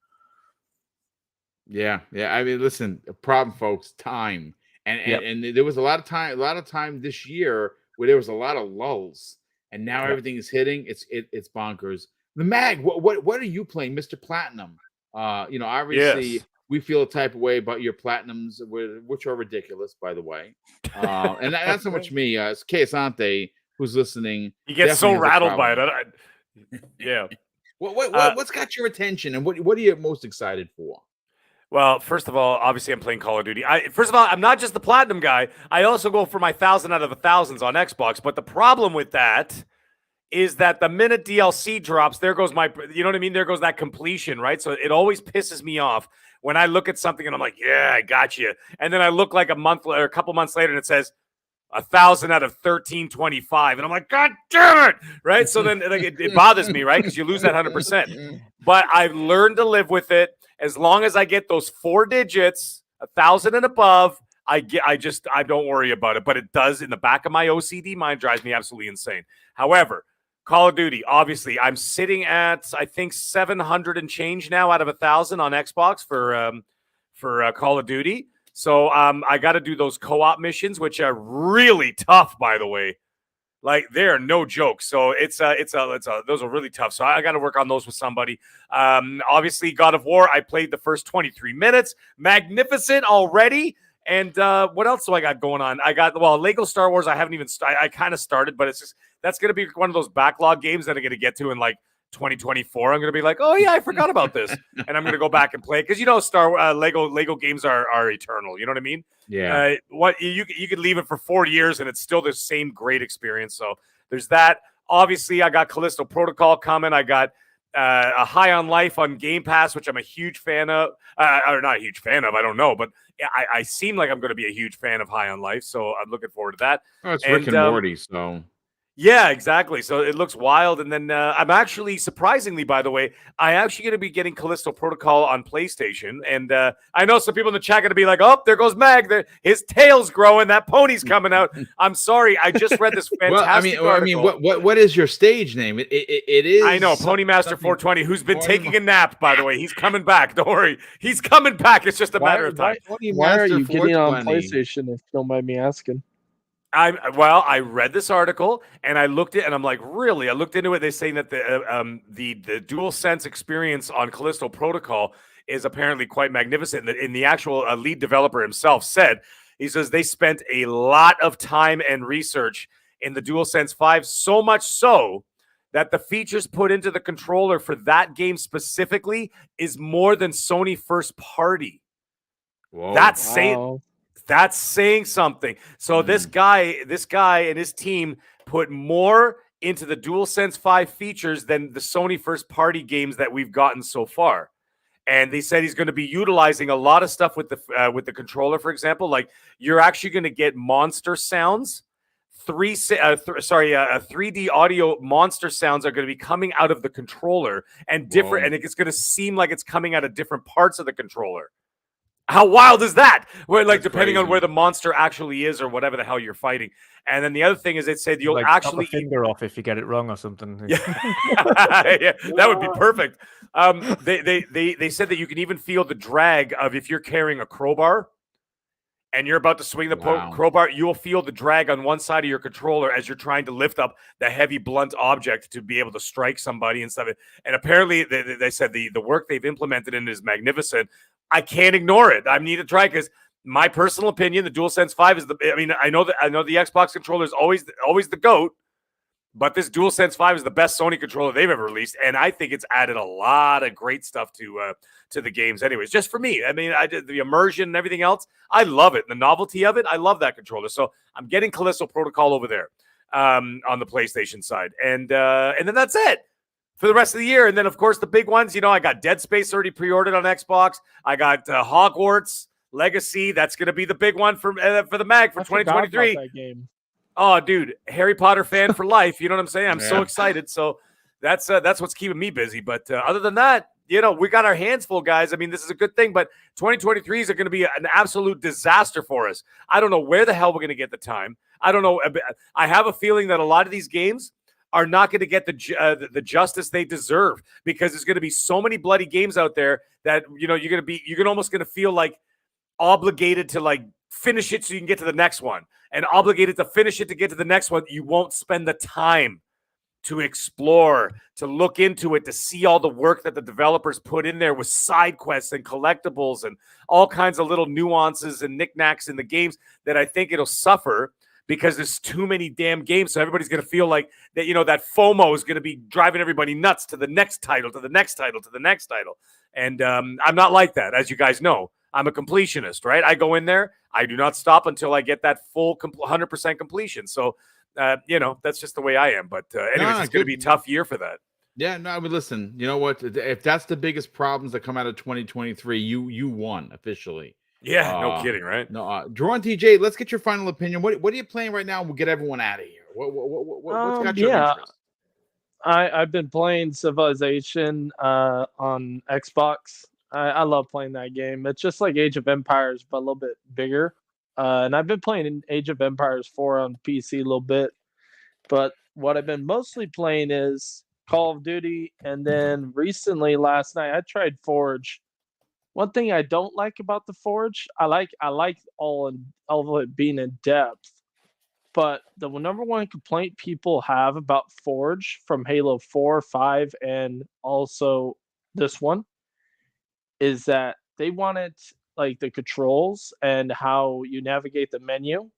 Yeah. I mean, listen, the problem, folks, time, and there was a lot of time this year where there was a lot of lulls, and now everything is hitting. It's bonkers. The Mag, what are you playing, Mr. Platinum? Obviously we feel a type of way about your platinums, which are ridiculous, by the way. And not so much me. It's Keisante who's listening. He gets so rattled by it. Yeah. What's got your attention, and what are you most excited for? Well, first of all, obviously I'm playing Call of Duty. First of all, I'm not just the platinum guy. I also go for my 1,000 out of 1,000s on Xbox. But the problem with that is that the minute DLC drops, there goes you know what I mean? There goes that completion, right? So it always pisses me off when I look at something and I'm like, yeah, I got you. And then I look like a couple months later and it says 1,000 out of 1,325. And I'm like, God damn it. Right. So then it bothers me, right? Because you lose that 100%. But I've learned to live with it. As long as I get those 4 digits, 1,000 and above, I don't worry about it. But it does, in the back of my OCD mind, drives me absolutely insane. However, Call of Duty, obviously, I'm sitting at, I think, 700 and change now out of 1,000 on Xbox for Call of Duty. So I got to do those co-op missions, which are really tough, by the way. Like, they're no joke. So those are really tough. So I got to work on those with somebody. Obviously, God of War, I played the first 23 minutes. Magnificent already. And what else do I got going on? Lego Star Wars, I haven't even I kind of started, but it's just, that's going to be one of those backlog games that I'm going to get to in like 2024. I'm going to be like, oh yeah, I forgot about this. And I'm going to go back and play it. Because, Lego games are eternal. You know what I mean? Yeah. You could leave it for 4 years and it's still the same great experience. So there's that. Obviously, I got Callisto Protocol coming. I got a High on Life on Game Pass, which I'm a huge fan of. Or not a huge fan of, I don't know. But I seem like I'm going to be a huge fan of High on Life. So I'm looking forward to that. Oh, it's Rick and Morty, so... Yeah, exactly. So it looks wild. And then I'm actually, surprisingly, by the way, I actually going to be getting Callisto Protocol on PlayStation. And I know some people in the chat going to be like, oh, there goes Mag. His tail's growing. That pony's coming out. I'm sorry. I just read this fantastic article. What is your stage name? It is. I know, Ponymaster 420, who's been taking a nap, by the way. He's coming back. Don't worry. He's coming back. It's just a matter of time. Why are you getting on PlayStation, if you don't mind me asking? I read this article and I looked at it and I'm like, really? I looked into it. They're saying that the DualSense experience on Callisto Protocol is apparently quite magnificent. And the actual lead developer himself said, he says they spent a lot of time and research in the DualSense 5, so much so that the features put into the controller for that game specifically is more than Sony first party. Whoa. That's saying something. So this guy and his team put more into the DualSense 5 features than the Sony first party games that we've gotten so far. And they said he's going to be utilizing a lot of stuff with the controller, for example. Like you're actually going to get monster sounds. 3D audio monster sounds are going to be coming out of the controller and different, and it's going to seem like it's coming out of different parts of the controller. How wild is that? Where, like, depending on where the monster actually is or whatever the hell you're fighting. And then the other thing is, it said you'll actually chop a finger off if you get it wrong or something. Yeah, yeah, that would be perfect. They said that you can even feel the drag of if you're carrying a crowbar and you're about to swing the crowbar, you'll feel the drag on one side of your controller as you're trying to lift up the heavy blunt object to be able to strike somebody and stuff. And apparently, they said the work they've implemented in it is magnificent. I can't ignore it. I need to try because my personal opinion, the DualSense 5 is I know the Xbox controller is always the GOAT, but this DualSense 5 is the best Sony controller they've ever released, and I think it's added a lot of great stuff to the games. Anyways, just for me, I mean, I did the immersion and everything else. I love it. The novelty of it, I love that controller. So I'm getting Callisto Protocol over there on the PlayStation side, and then that's it for the rest of the year. And then, of course, the big ones, I got Dead Space already pre-ordered on Xbox. I got Hogwarts Legacy. That's going to be the big one for the Mag for 2023. That game. Oh, dude, Harry Potter fan for life. You know what I'm saying? I'm so excited. So that's what's keeping me busy. But other than that, we got our hands full, guys. I mean, this is a good thing, but 2023 is going to be an absolute disaster for us. I don't know where the hell we're going to get the time. I don't know. I have a feeling that a lot of these games are not going to get the justice they deserve because there's going to be so many bloody games out there that you're almost going to feel like obligated to like finish it so you can get to the next one, and obligated to finish it to get to the next one. You won't spend the time to explore, to look into it, to see all the work that the developers put in there with side quests and collectibles and all kinds of little nuances and knickknacks in the games that I think it'll suffer because there's too many damn games. So everybody's going to feel like that, that FOMO is going to be driving everybody nuts to the next title, to the next title, to the next title. And I'm not like that. As you guys know, I'm a completionist, right? I go in there. I do not stop until I get that full 100% completion. So, that's just the way I am. But anyways, it's going to be a tough year for that. Yeah, no, I mean, listen, you know what? If that's the biggest problems that come out of 2023, you won officially. Yeah, no kidding, right? No, Drew and TJ, let's get your final opinion. What are you playing right now? We'll get everyone out of here. What's got your interest? I've been playing Civilization on Xbox. I love playing that game. It's just like Age of Empires, but a little bit bigger. And I've been playing Age of Empires 4 on PC a little bit. But what I've been mostly playing is Call of Duty. And then recently, last night, I tried Forge. One thing I don't like about the Forge, I like all of it being in depth. But the number one complaint people have about Forge from Halo 4, 5, and also this one is that they wanted like the controls and how you navigate the menu.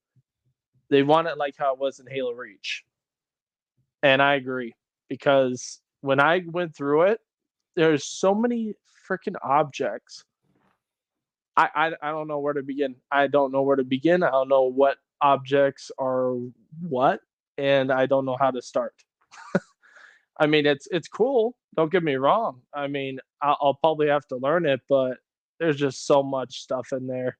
They want it like how it was in Halo Reach. And I agree, because when I went through it, there's so many freaking objects. I don't know where to begin. I don't know what objects are what, and I don't know how to start. I mean, it's cool. Don't get me wrong. I mean, I'll probably have to learn it, but there's just so much stuff in there.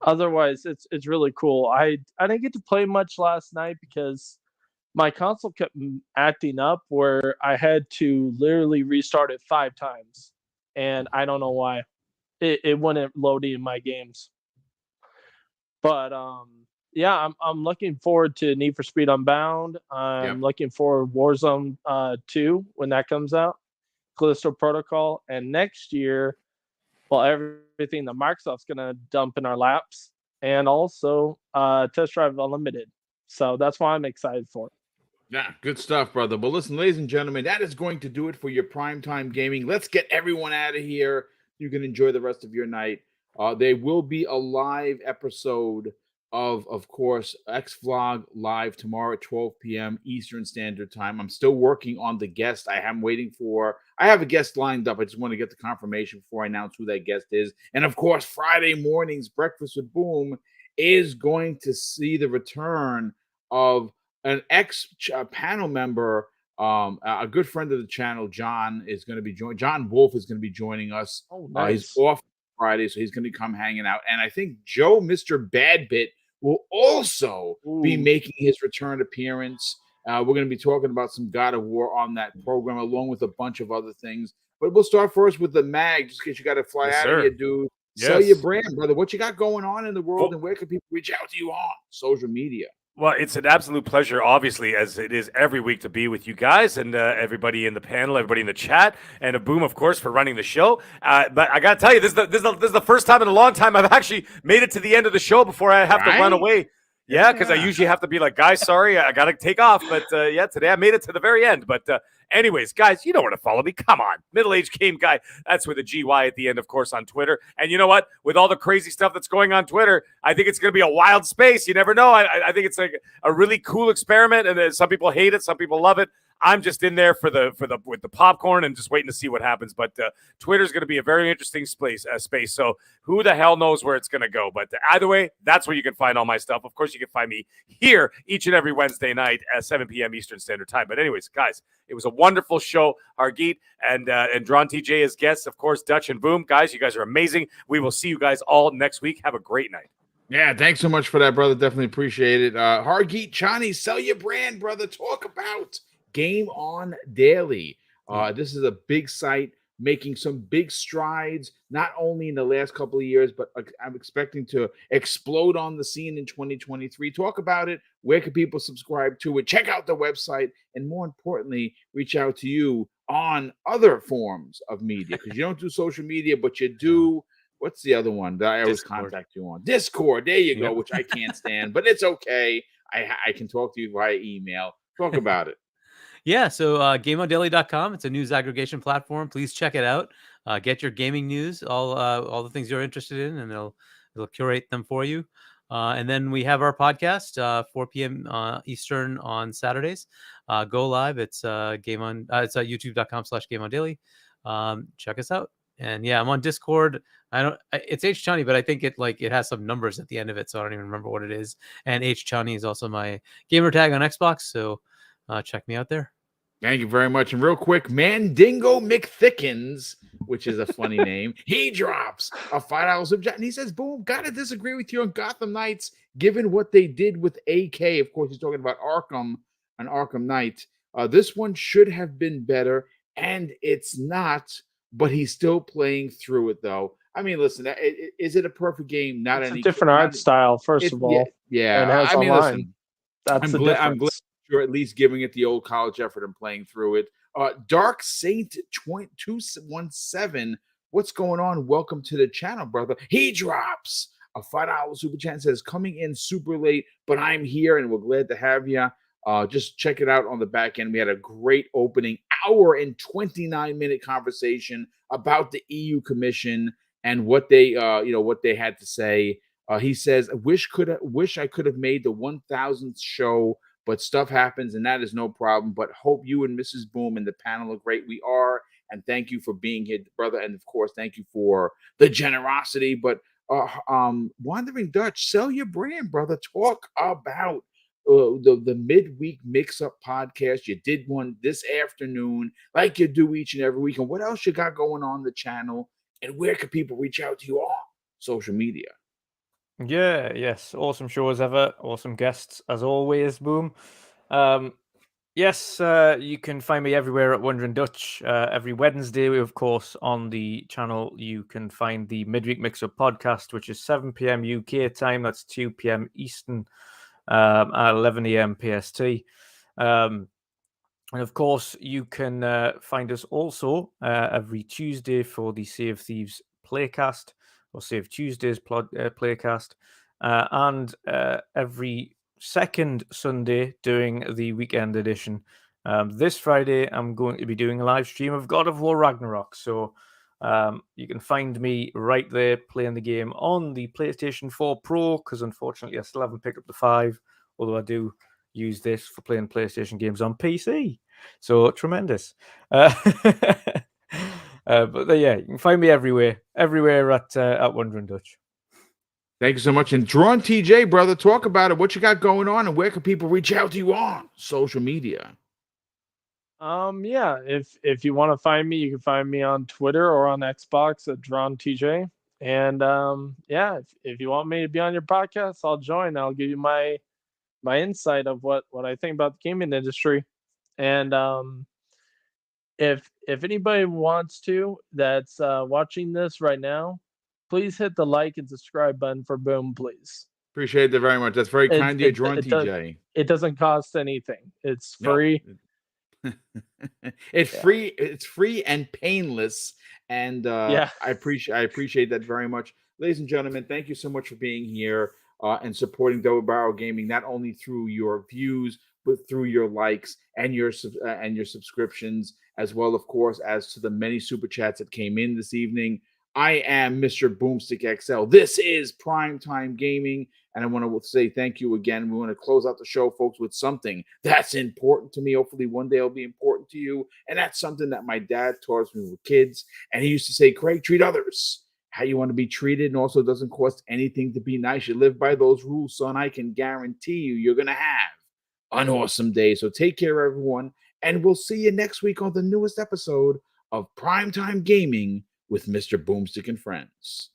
Otherwise, it's really cool. I didn't get to play much last night because my console kept acting up where I had to literally restart it 5 times, and I don't know why. It wouldn't load in my games. But yeah, I'm looking forward to Need for Speed Unbound. I'm Yep. looking forward Warzone 2 when that comes out, Callisto Protocol, and next year, well, everything that Microsoft's gonna dump in our laps, and also Test Drive Unlimited. So that's why I'm excited for it. Yeah, good stuff, brother. But listen, ladies and gentlemen, that is going to do it for your primetime gaming. Let's get everyone out of here. You can enjoy the rest of your night. There will be a live episode of course, X-Vlog live tomorrow at 12 p.m. Eastern Standard Time. I'm still working on the guest. I have a guest lined up. I just want to get the confirmation before I announce who that guest is. And of course, Friday morning's Breakfast with Boom is going to see the return of an panel member, a good friend of the channel, John, is going to be joining. John Wolf is going to be joining us. Oh, He's nice. off Friday, so he's going to come hanging out. And I think Joe, Mr. Badbit, will also be making his return appearance. We're going to be talking about some God of War on that program, along with a bunch of other things. But we'll start first with the mag, just in case you got to fly Yes, out sir. of here, dude. Yes. Sell your brand, brother. What you got going on in the world, and where can people reach out to you on social media? Well, it's an absolute pleasure, obviously, as it is every week, to be with you guys and everybody in the panel, everybody in the chat, and a Boom, of course, for running the show. But I got to tell you, this is the first time in a long time I've actually made it to the end of the show before I have to run away. Yeah, because I usually have to be like, guys, sorry, I got to take off. But yeah, today I made it to the very end. But anyways, guys, you know where to follow me. Come on. Middle-aged game guy. That's with a GY at the end, of course, on Twitter. And you know what? With all the crazy stuff that's going on Twitter, I think it's going to be a wild space. You never know. I think it's like a really cool experiment. And some people hate it. Some people love it. I'm just in there with the popcorn and just waiting to see what happens. But Twitter's going to be a very interesting space. So who the hell knows where it's going to go? But either way, that's where you can find all my stuff. Of course, you can find me here each and every Wednesday night at 7 p.m. Eastern Standard Time. But anyways, guys, it was a wonderful show. Hargeet and Dron TJ as guests, of course, Dutch and Boom. Guys, you guys are amazing. We will see you guys all next week. Have a great night. Yeah, thanks so much for that, brother. Definitely appreciate it. Hargeet Chani, sell your brand, brother. Talk about Game On Daily. This is a big site making some big strides, not only in the last couple of years, but I'm expecting to explode on the scene in 2023. Talk about it. Where can people subscribe to it? Check out the website. And more importantly, reach out to you on other forms of media, because you don't do social media, but you do. What's the other one that I always contact you on? Discord. There you go, which I can't stand, but it's okay. I can talk to you via email. Talk about it. Yeah, so GameOnDaily.com. It's a news aggregation platform. Please check it out. Get your gaming news, all the things you're interested in, and it'll curate them for you. And then we have our podcast, 4 p.m. Eastern on Saturdays. Go live. It's Game On. It's YouTube.com/GameOnDaily. Check us out. And yeah, I'm on Discord. It's H Chani, but I think it has some numbers at the end of it, so I don't even remember what it is. And H Chani is also my gamer tag on Xbox, so check me out there. Thank you very much. And real quick, Mandingo McThickens, which is a funny name, he drops a $5 super chat, and he says, "Boom, gotta disagree with you on Gotham Knights, given what they did with AK." Of course, he's talking about Arkham and Arkham Knight. This one should have been better, and it's not. But he's still playing through it, though. I mean, listen, is it a perfect game? Not It's any a different art style, first of all. Yeah. And it has I mean, online. listen, That's the difference. I'm glad you're at least giving it the old college effort and playing through it. Dark Saint 217, what's going on? Welcome to the channel, brother. He drops a $5 super chat, says, "Coming in super late, but I'm here and we're glad to have you." Just check it out on the back end. We had a great opening hour and 29-minute conversation about the EU Commission and what they had to say. He says, wish I could have made the 1000th show, but stuff happens and that is no problem. But hope you and Mrs. Boom and the panel are great. We are, and thank you for being here, brother. And of course, thank you for the generosity. But Wandering Dutch, sell your brand, brother. Talk about the midweek mix-up podcast. You did one this afternoon, like you do each and every week. And what else you got going on the channel? And where can people reach out to you on social media? Yes, awesome show as ever. Awesome guests as always, Boom. Yes, you can find me everywhere at Wondering Dutch. Every Wednesday, of course, on the channel, you can find the Midweek Mix-Up podcast, which is 7 p.m. UK time. That's 2 p.m. Eastern, at 11 a.m. PST. And of course, you can find us also every Tuesday for the Sea of Thieves playcast, or Sea of Tuesdays playcast, and every second Sunday doing the weekend edition. This Friday, I'm going to be doing a live stream of God of War Ragnarok. So you can find me right there playing the game on the PlayStation 4 Pro, because unfortunately I still haven't picked up the 5, although I do use this for playing PlayStation games on PC. So tremendous. But yeah, you can find me everywhere at Wondering Dutch. Thank you so much. And Drawn TJ, brother, talk about it. What you got going on, and where can people reach out to you on social media? Yeah, if you want to find me, you can find me on Twitter or on Xbox at Drawn TJ. And yeah, if you want me to be on your podcast, I'll join. I'll give you my insight of what I think about the gaming industry. And if anybody wants to, that's watching this right now, please hit the like and subscribe button for Boom, please. Appreciate that very much. That's very kind of you, Drawn TJ. It doesn't cost anything. It's free. It's free. It's free and painless. And Yeah. I appreciate that very much, ladies and gentlemen. Thank you so much for being here and supporting Double Barrel Gaming, not only through your views, but through your likes and your subscriptions, as well, of course, as to the many super chats that came in this evening. I am Mr. BoomStick XL. This is Primetime Gaming, and I want to say thank you again. We want to close out the show, folks, with something that's important to me. Hopefully one day it'll be important to you, and that's something that my dad taught us when we were kids, and he used to say, Craig, treat others how you want to be treated, and also it doesn't cost anything to be nice. You live by those rules, son. I can guarantee you're going to have an awesome day. So take care, everyone, and we'll see you next week on the newest episode of Primetime Gaming with Mr. BoomStick and Friends.